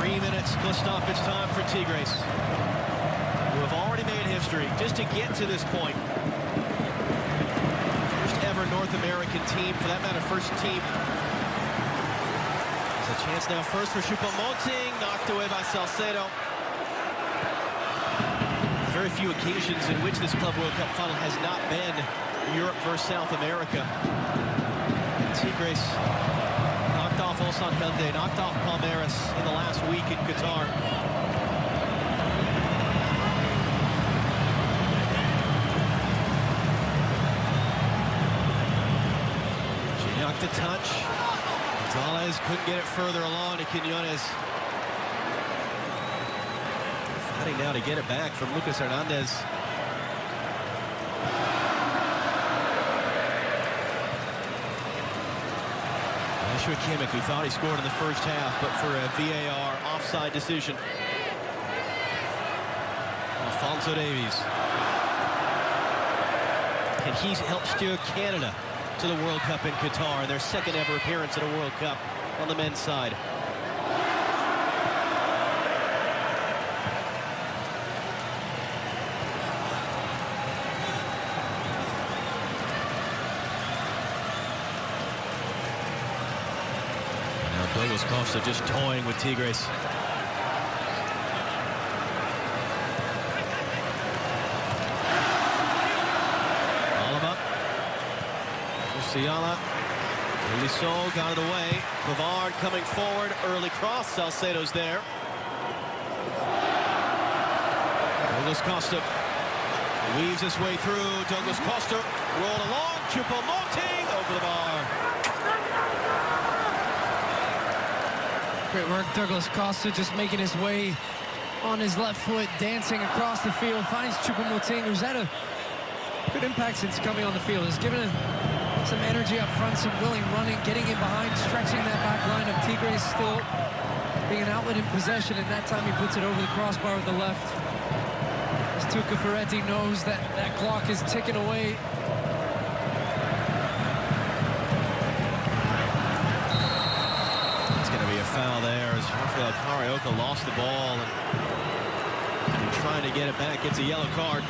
3 minutes plus stoppage time for Tigres, who have already made history just to get to this point. First ever North American team, for that matter, first team. A chance now first for Choupo-Moting, knocked away by Salcedo. Very few occasions in which this Club World Cup final has not been Europe versus South America. And Tigres knocked off off Ulsan Hyundai, knocked off Palmeiras in the last week in Qatar. Gignac to touch. Gonzalez couldn't get it further along to Quiñones. Fighting now to get it back from Lucas Hernandez. Joshua Kimmich, who thought he scored in the first half, but for a VAR offside decision. Alphonso Davies. And he's helped steer Canada to the World Cup in Qatar, their second ever appearance at a World Cup on the men's side. Douglas Costa just toying with Tigres. Alaba. Musiala. Elisson got it away. Pavard coming forward. Early cross. Salcedo's there. Douglas Costa weaves his way through. Douglas Costa rolled along. Choupo-Moting over the bar. Great work, Douglas Costa, just making his way on his left foot, dancing across the field, finds Choupo-Moting, who's had a good impact since coming on the field. He's given some energy up front, some willing running, getting in behind, stretching that back line of Tigres, still being an outlet in possession, and that time he puts it over the crossbar with the left. As Tuca Ferretti knows that that clock is ticking away. Foul there as Rafael Carioca lost the ball and trying to get it back, gets a yellow card.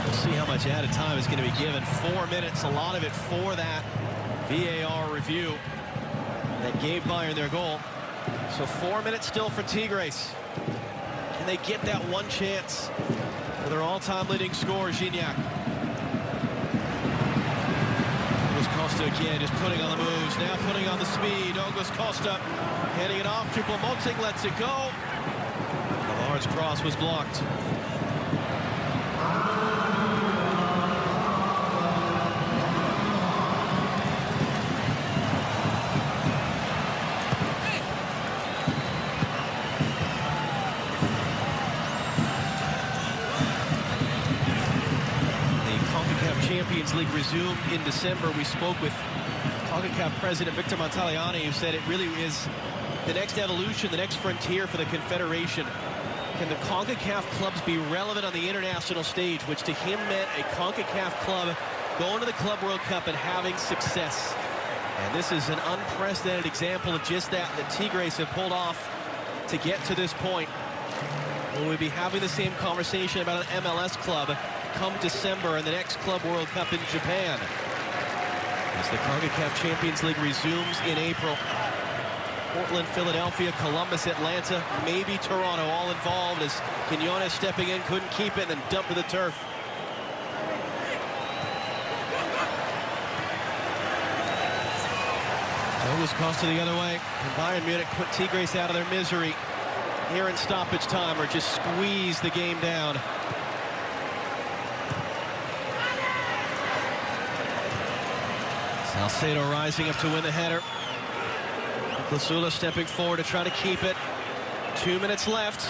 We'll see how much added time is going to be given. 4 minutes, a lot of it for that VAR review that gave Bayern their goal. So 4 minutes still for Tigres. Can they get that one chance for their all-time leading scorer, Gignac? Douglas Costa again, just putting on the moves, now putting on the speed. Douglas Costa heading it off. Choupo-Moting lets it go. Pavard's cross was blocked. Champions League resumed in December. We spoke with CONCACAF President Victor Montaliani, who said it really is the next evolution, the next frontier for the Confederation. Can the CONCACAF clubs be relevant on the international stage, which to him meant a CONCACAF club going to the Club World Cup and having success. And this is an unprecedented example of just that Tigres have pulled off to get to this point. Will we be having the same conversation about an MLS club come December and the next Club World Cup in Japan, as the CONCACAF Champions League resumes in April? Portland, Philadelphia, Columbus, Atlanta, maybe Toronto, all involved as Quiñones stepping in, couldn't keep it, and then dumped to the turf. Douglas Costa the other way. And Bayern Munich put Tigres out of their misery here in stoppage time, or just squeeze the game down. Salcedo rising up to win the header. Lasula stepping forward to try to keep it. 2 minutes left.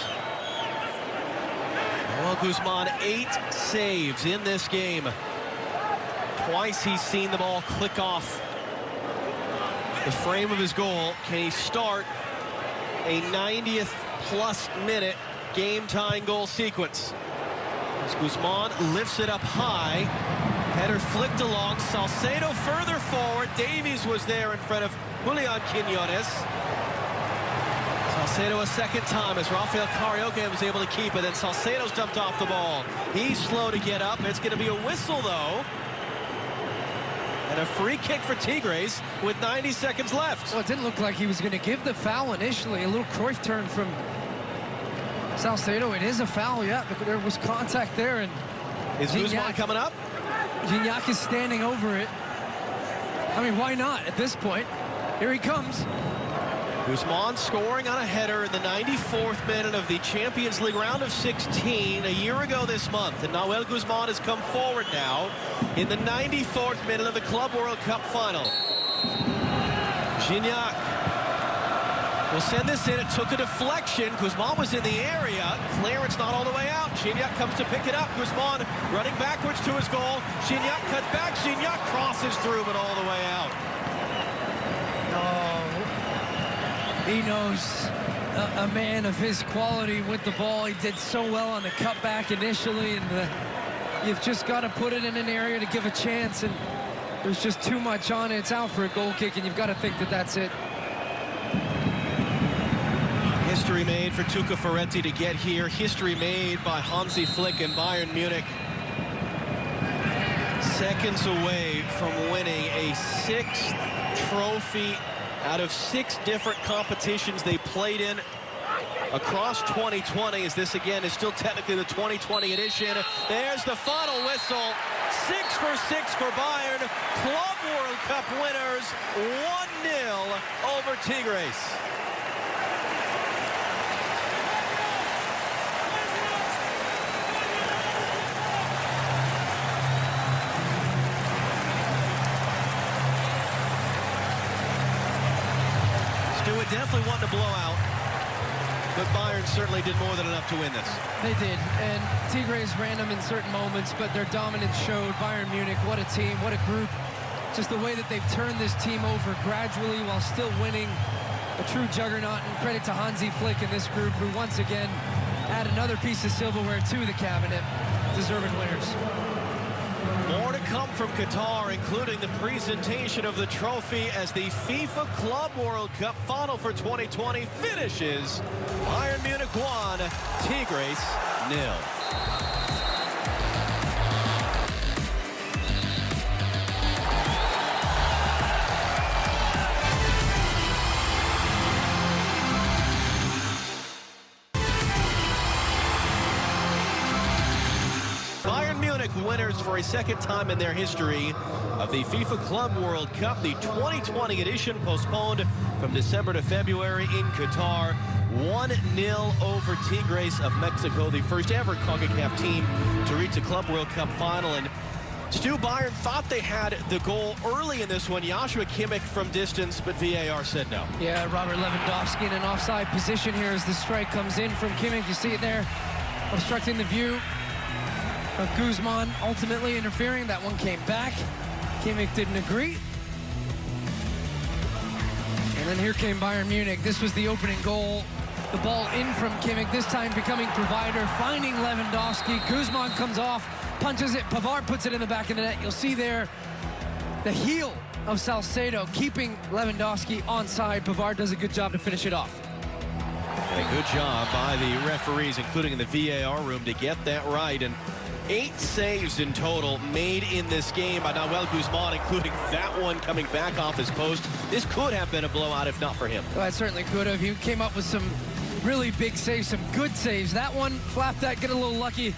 Noel Guzman, 8 saves in this game. Twice he's seen the ball click off the frame of his goal. Can he start a 90th plus minute game-tying goal sequence? As Guzman lifts it up high. Header flicked along. Salcedo further forward. Davies was there in front of Julian Quiñones. Salcedo a second time as Rafael Carioca was able to keep it. Then Salcedo's dumped off the ball. He's slow to get up. It's going to be a whistle, though. And And a free kick for Tigres with 90 seconds left. Well, it didn't look like he was going to give the foul initially. A little Cruyff turn from Salcedo. It is a foul, yeah, but there was contact there. And is Guzman coming up? Gignac is standing over it. I mean, why not at this point? Here he comes. Guzman scoring on a header in the 94th minute of the Champions League round of 16 a year ago this month. And Nahuel Guzman has come forward now in the 94th minute of the Club World Cup final. Gignac will send this in. It took a deflection. Guzman was in the area. Clearance not all the way out. Gignac comes to pick it up. Guzman running backwards to his goal. Gignac cuts back. Gignac crosses through, but all the way out. He knows a man of his quality with the ball. He did so well on the cutback initially, and you've just got to put it in an area to give a chance, and there's just too much on it. It's out for a goal kick, and you've got to think that that's it. History made for Tuca Ferretti to get here. History made by Hansi Flick and Bayern Munich. Seconds away from winning a 6th trophy out of 6 different competitions they played in across 2020, as this again is still technically the 2020 edition. There's the final whistle. 6 for 6 for Bayern. Club World Cup winners, 1-0 over Tigres. Definitely wanting to blow out, but Bayern certainly did more than enough to win this. They did, and Tigres ran them in certain moments, but their dominance showed. Bayern Munich, what a team, what a group. Just the way that they've turned this team over gradually while still winning. A true juggernaut, and credit to Hansi Flick and this group, who once again add another piece of silverware to the cabinet. Deserving winners. More to come from Qatar, including the presentation of the trophy as the FIFA Club World Cup final for 2020 finishes. Bayern Munich 1, Tigres 0. Winners for a second time in their history of the FIFA Club World Cup, the 2020 edition, postponed from December to February in Qatar. 1-0 over Tigres of Mexico, the first ever CONCACAF team to reach the Club World Cup final. And Stu, Bayern thought they had the goal early in this one. Joshua Kimmich from distance, but VAR said no. Yeah, Robert Lewandowski in an offside position here as the strike comes in from Kimmich. You see it there, obstructing the view of Guzman, ultimately interfering. That one came back. Kimmich didn't agree. And then here came Bayern Munich. This was the opening goal. The ball in from Kimmich, this time becoming provider, finding Lewandowski. Guzman comes off, punches it. Pavard puts it in the back of the net. You'll see there the heel of Salcedo keeping Lewandowski onside. Pavard does a good job to finish it off. And a good job by the referees, including in the VAR room, to get that right. And 8 saves in total made in this game by Nahuel Guzman, including that one coming back off his post. This could have been a blowout if not for him. Well, it certainly could have. He came up with some really big saves, some good saves. That one, flapped that, get a little lucky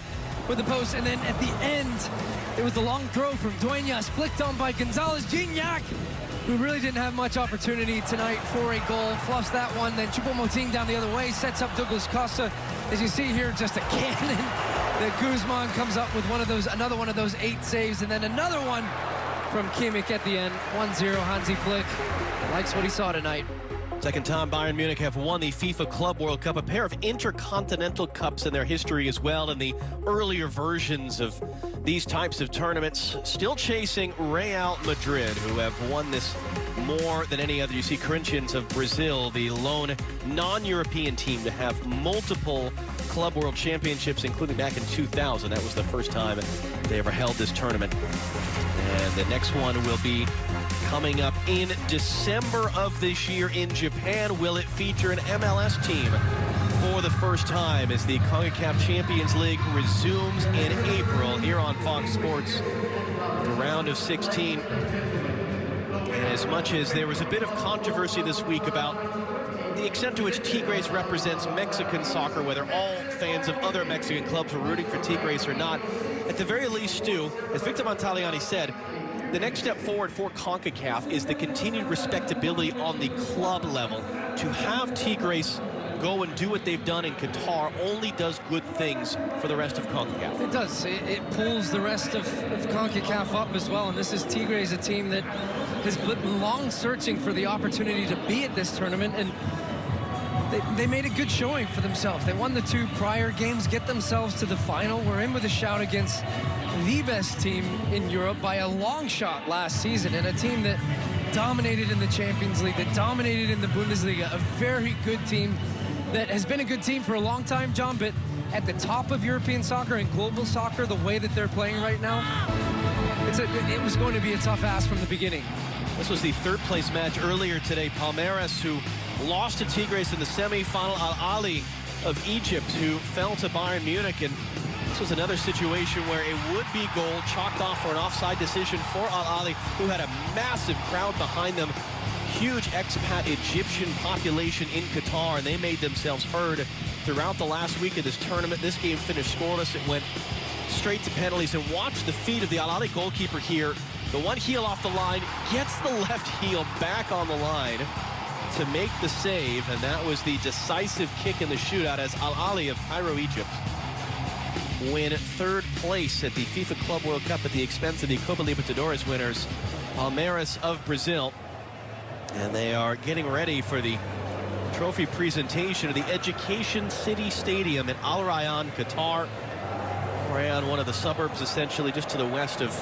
with the post. And then at the end, it was the long throw from Dueñas, flicked on by Gonzalez. Gignac, who really didn't have much opportunity tonight for a goal, fluffs that one. Then Choupo-Moting down the other way, sets up Douglas Costa. As you see here, just a cannon. That Guzman comes up with another one of those 8 saves, and then another one from Kimmich at the end. 1-0, Hansi Flick likes what he saw tonight. Second time Bayern Munich have won the FIFA Club World Cup, a pair of intercontinental cups in their history as well, and the earlier versions of these types of tournaments. Still chasing Real Madrid, who have won this more than any other. You see Corinthians of Brazil, the lone non-European team to have multiple Club World Championships, including back in 2000. That was the first time they ever held this tournament. And the next one will be coming up in December of this year in Japan. Will it feature an MLS team for the first time as the CONCACAF Champions League resumes in April here on Fox Sports? The round of 16 And as much as there was a bit of controversy this week about the extent to which Tigres represents Mexican soccer, whether all fans of other Mexican clubs are rooting for Tigres or not, at the very least, Stu, as Victor Montaliani said, the next step forward for CONCACAF is the continued respectability on the club level. To have Tigres go and do what they've done in Qatar only does good things for the rest of CONCACAF. It does. It pulls the rest of CONCACAF up as well. And this is Tigres, a team that has been long searching for the opportunity to be at this tournament. And they made a good showing for themselves. They won the 2 prior games, get themselves to the final. We're in with a shout against the best team in Europe by a long shot last season, and a team that dominated in the Champions League, that dominated in the Bundesliga, a very good team that has been a good team for a long time, John, but at the top of European soccer and global soccer, the way that they're playing right now, it was going to be a tough ask from the beginning. This was the 3rd place match earlier today. Palmeiras, who lost to Tigres in the semi-final. Al-Ahly of Egypt, who fell to Bayern Munich. And this was another situation where a would-be goal chalked off for an offside decision for Al-Ahly, who had a massive crowd behind them. Huge expat Egyptian population in Qatar, and they made themselves heard throughout the last week of this tournament. This game finished scoreless. It went straight to penalties. And watch the feet of the Al-Ahly goalkeeper here. The one heel off the line, gets the left heel back on the line to make the save, and that was the decisive kick in the shootout as Al-Ahly of Cairo, Egypt, win 3rd place at the FIFA Club World Cup at the expense of the Copa Libertadores winners, Palmeiras of Brazil. And they are getting ready for the trophy presentation of the Education City Stadium in Al Rayyan, Qatar. Rayyan, one of the suburbs essentially just to the west of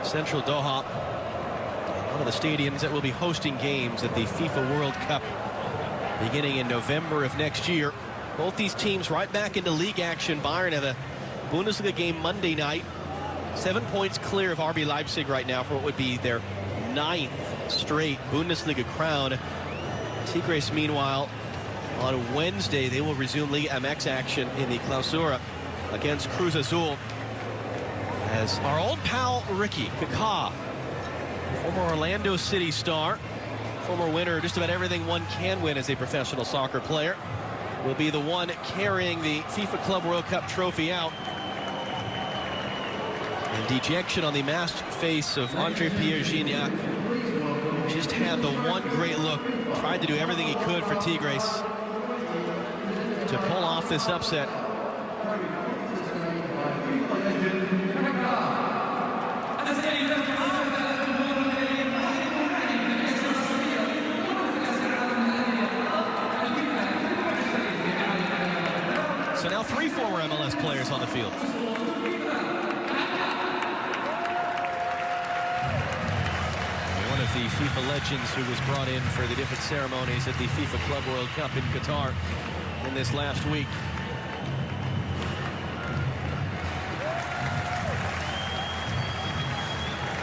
central Doha. One of the stadiums that will be hosting games at the FIFA World Cup beginning in November of next year. Both these teams right back into league action. Bayern have a Bundesliga game Monday night. 7 points clear of RB Leipzig right now for what would be their 9th straight Bundesliga crown. Tigres, meanwhile, on Wednesday, they will resume Liga MX action in the Clausura against Cruz Azul. As our old pal Ricky Kaká, former Orlando City star, former winner of just about everything one can win as a professional soccer player, will be the one carrying the FIFA Club World Cup trophy out. And dejection on the masked face of Andre Pierre Gignac. Just had the one great look, tried to do everything he could for Tigres to pull off this upset. So now 3 former MLS players on the field. One of the FIFA legends who was brought in for the different ceremonies at the FIFA Club World Cup in Qatar in this last week.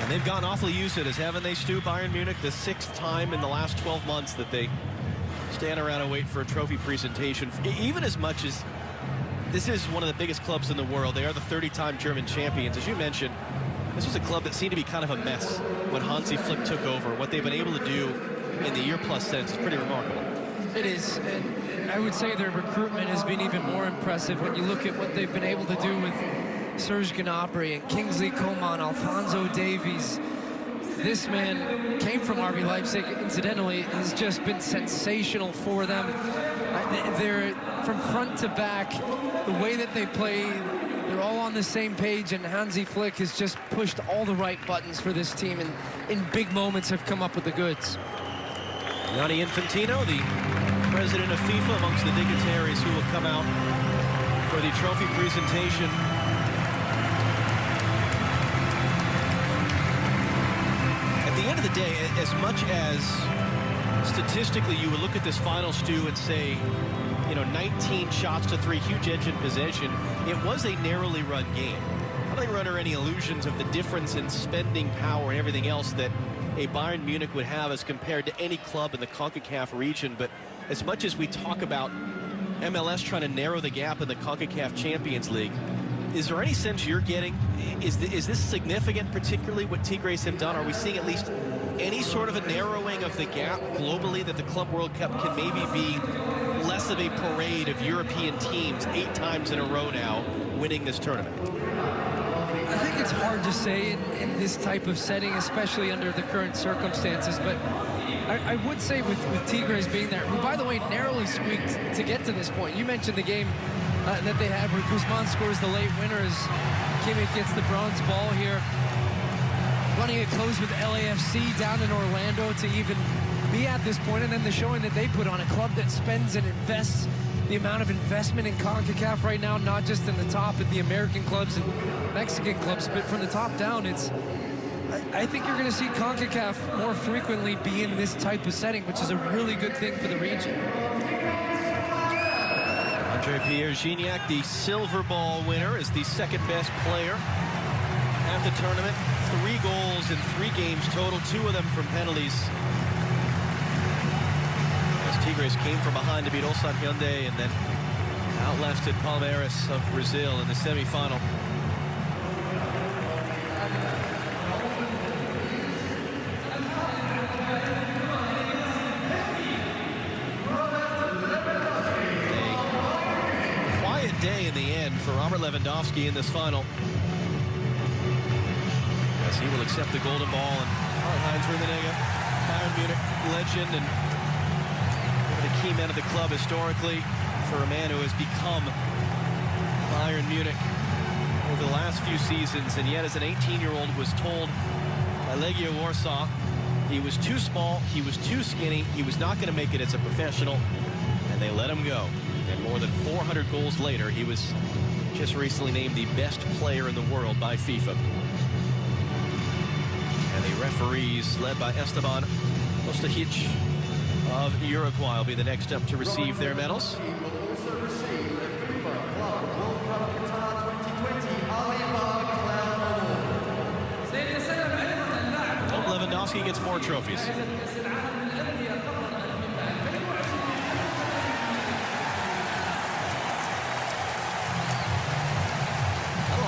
And they've gone awfully used to this, haven't they, Stu? Bayern Munich, the 6th time in the last 12 months that they stand around and wait for a trophy presentation. Even as much as this is one of the biggest clubs in the world, they are the 30-time German champions. As you mentioned, this was a club that seemed to be kind of a mess when Hansi Flick took over. What they've been able to do in the year-plus sense is pretty remarkable. It is, and I would say their recruitment has been even more impressive when you look at what they've been able to do with Serge Gnabry and Kingsley Coman, Alphonso Davies. This man came from RB Leipzig, incidentally, has just been sensational for them. They're from front to back, the way that they play, they're all on the same page, and Hansi Flick has just pushed all the right buttons for this team, and in big moments have come up with the goods. Gianni Infantino, the president of FIFA, amongst the dignitaries who will come out for the trophy presentation. At the end of the day, as much as statistically you would look at this final, Stu, and say, you know, 19 shots to 3, huge edge in possession, it was a narrowly run game. I don't think we're under any illusions of the difference in spending power and everything else that a Bayern Munich would have as compared to any club in the CONCACAF region. But as much as we talk about MLS trying to narrow the gap in the CONCACAF Champions League, is there any sense you're getting? Is this significant, particularly what Tigres have done? Are we seeing at least any sort of a narrowing of the gap globally that the Club World Cup can maybe be less of a parade of European teams 8 times in a row now winning this tournament? I think it's hard to say in this type of setting, especially under the current circumstances, but I would say with Tigres being there, who, by the way, narrowly squeaked to get to this point. You mentioned the game that they had where Guzman scores the late winner as Kimmich gets the bronze ball here. Running it close with LAFC down in Orlando to even be at this point, and then the showing that they put on, a club that spends and invests the amount of investment in CONCACAF right now, not just in the top at the American clubs and Mexican clubs, but from the top down. I think you're going to see CONCACAF more frequently be in this type of setting, which is a really good thing for the region. Andre-Pierre Gignac, the silver ball winner, is the second best player at the tournament. 3 goals in 3 games total, 2 of them from penalties. As Tigres came from behind to beat Ulsan Hyundai and then outlasted Palmeiras of Brazil in the semifinal. Day in the end for Robert Lewandowski in this final, as he will accept the golden ball. And Karl-Heinz Rummenigge, Bayern Munich legend and one of the key men of the club historically, for a man who has become Bayern Munich over the last few seasons, and yet as an 18-year-old was told by Legia Warsaw he was too small, he was too skinny, he was not going to make it as a professional, and they let him go. And more than 400 goals later, he was just recently named the best player in the world by FIFA. And the referees, led by Esteban Ostajic of Uruguay, will be the next up to receive their medals. Lewandowski gets more trophies.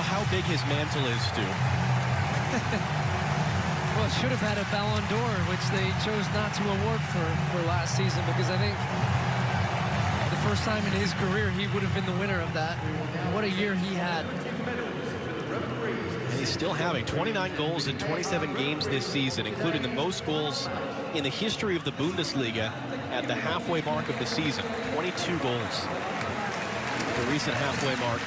How big his mantle is, Stu. Well, should have had a Ballon d'Or, which they chose not to award for last season, because I think the first time in his career he would have been the winner of that. What a year he had. And he's still having 29 goals in 27 games this season, including the most goals in the history of the Bundesliga at the halfway mark of the season. 22 goals. The recent halfway mark.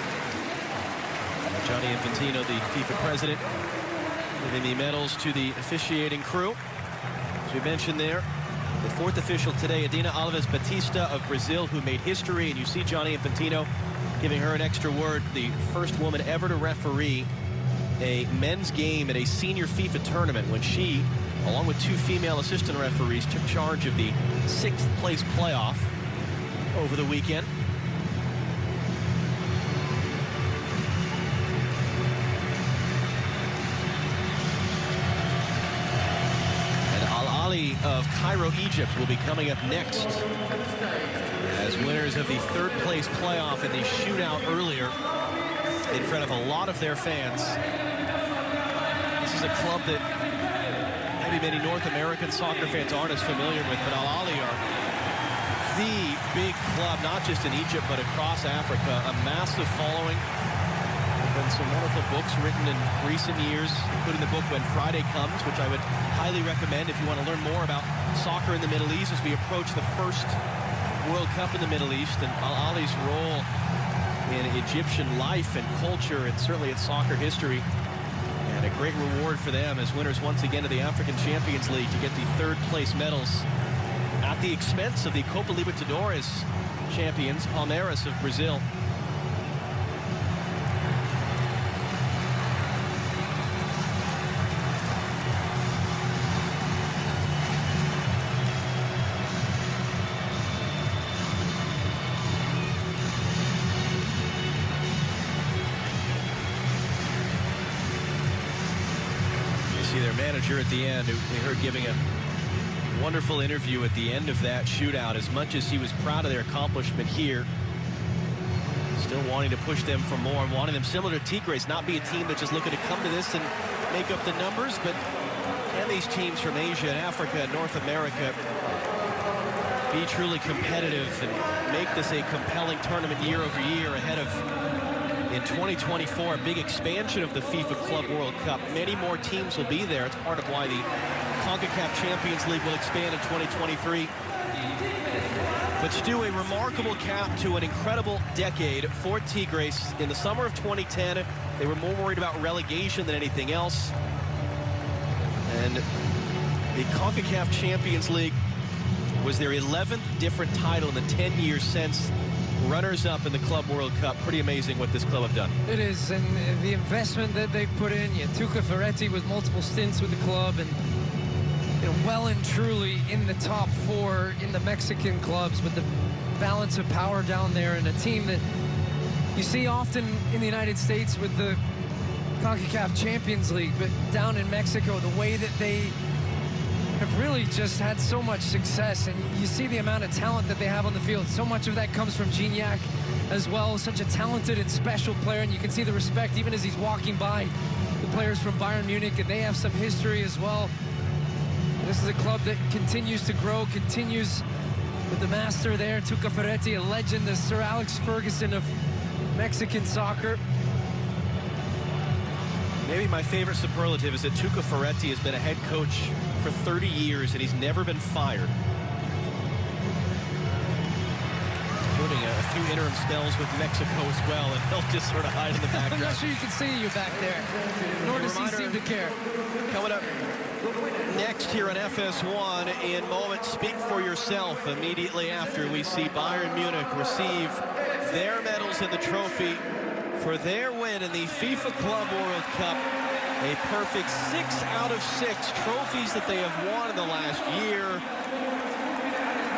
Gianni Infantino, the FIFA president, giving the medals to the officiating crew. As we mentioned there, the 4th official today, Adina Alves Batista of Brazil, who made history, and you see Gianni Infantino giving her an extra word, the first woman ever to referee a men's game at a senior FIFA tournament, when she, along with 2 female assistant referees, took charge of the 6th place playoff over the weekend. Of Cairo, Egypt, will be coming up next as winners of the 3rd place playoff in the shootout earlier in front of a lot of their fans. This is a club that maybe many North American soccer fans aren't as familiar with, but Al Ahly are the big club, not just in Egypt, but across Africa. A massive following. There have been some wonderful books written in recent years, including the book When Friday Comes, which I would highly recommend if you want to learn more about soccer in the Middle East as we approach the first World Cup in the Middle East, and Al Ahly's role in Egyptian life and culture, and certainly its soccer history. And a great reward for them as winners once again of the African Champions League to get the 3rd place medals at the expense of the Copa Libertadores champions, Palmeiras of Brazil. Their manager at the end, who we heard giving a wonderful interview at the end of that shootout. As much as he was proud of their accomplishment here, still wanting to push them for more and wanting them, similar to Tigres, not be a team that's just looking to come to this and make up the numbers, but Can these teams from Asia and Africa and North America be truly competitive and make this a compelling tournament year over year ahead of, in 2024, a big expansion of the FIFA Club World Cup? Many more teams will be there. It's part of why the CONCACAF Champions League will expand in 2023. But to do a remarkable cap to an incredible decade for Tigres. In the summer of 2010, they were more worried about relegation than anything else. And the CONCACAF Champions League was their 11th different title in the 10 years since. Runners-up in the Club World Cup. Pretty amazing what this club have done. It is, and the investment that they've put in. Tuca Ferretti with multiple stints with the club, and well and truly in the top 4 in the Mexican clubs with the balance of power down there, and a team that you see often in the United States with the CONCACAF Champions League, but down in Mexico, the way that they have really just had so much success, and you see the amount of talent that they have on the field. So much of that comes from Gignac as well, such a talented and special player, and you can see the respect even as he's walking by the players from Bayern Munich, and they have some history as well. This is a club that continues to grow, continues with the master there, Tuca Ferretti, a legend, the Sir Alex Ferguson of Mexican soccer. Maybe my favorite superlative is that Tuca Ferretti has been a head coach for 30 years and he's never been fired. Including a few interim spells with Mexico as well, and he'll just sort of hide in the background. I'm not sure you can see you back there, nor does he seem to care. Coming up next here on FS1 in moments, speak for yourself. Immediately after, we see Bayern Munich receive their medals in the trophy for their win in the FIFA Club World Cup. A perfect 6 out of 6 trophies that they have won in the last year.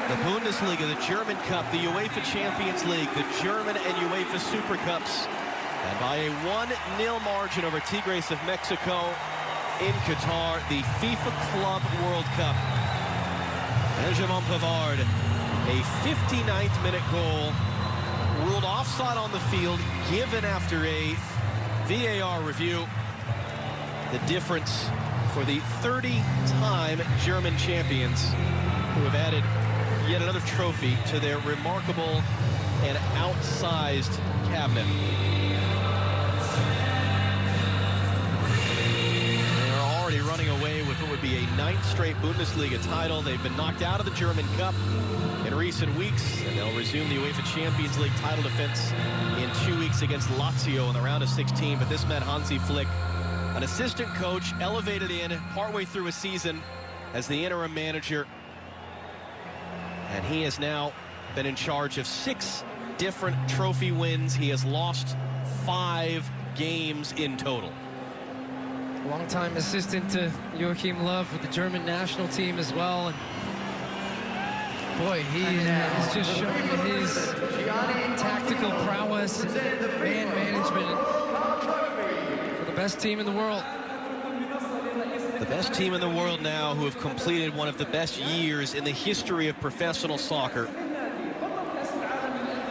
The Bundesliga, the German Cup, the UEFA Champions League, the German and UEFA Super Cups. And by a 1-0 margin over Tigres of Mexico in Qatar, the FIFA Club World Cup. Benjamin Pavard, a 59th minute goal, ruled offside on the field, given after a VAR review. The difference for the 30-time German champions, who have added yet another trophy to their remarkable and outsized cabinet. They are already running away with what would be a 9th straight Bundesliga title. They've been knocked out of the German Cup in recent weeks, and they'll resume the UEFA Champions League title defense in 2 weeks against Lazio in the round of 16. But this meant Hansi Flick, an assistant coach, elevated in partway through a season as the interim manager. And he has now been in charge of 6 different trophy wins. He has lost 5 games in total. Longtime assistant to Joachim Löw with the German national team as well. And boy, he has just shown his tactical prowess and man management for the best team in the world. The best team in the world now, who have completed one of the best years in the history of professional soccer.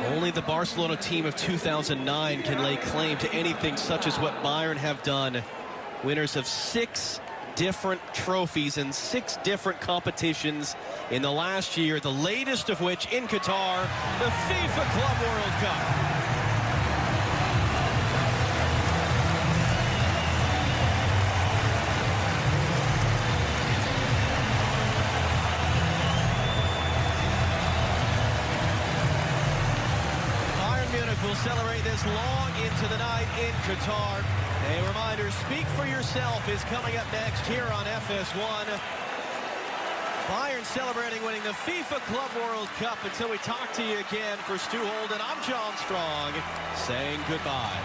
Only the Barcelona team of 2009 can lay claim to anything such as what Bayern have done. Winners of 6 different trophies in 6 different competitions in the last year, the latest of which in Qatar, the FIFA Club World Cup. Will celebrate this long into the night in Qatar. A reminder, Speak for Yourself is coming up next here on FS1. Bayern celebrating winning the FIFA Club World Cup. Until we talk to you again, for Stu Holden, I'm John Strong, saying goodbye.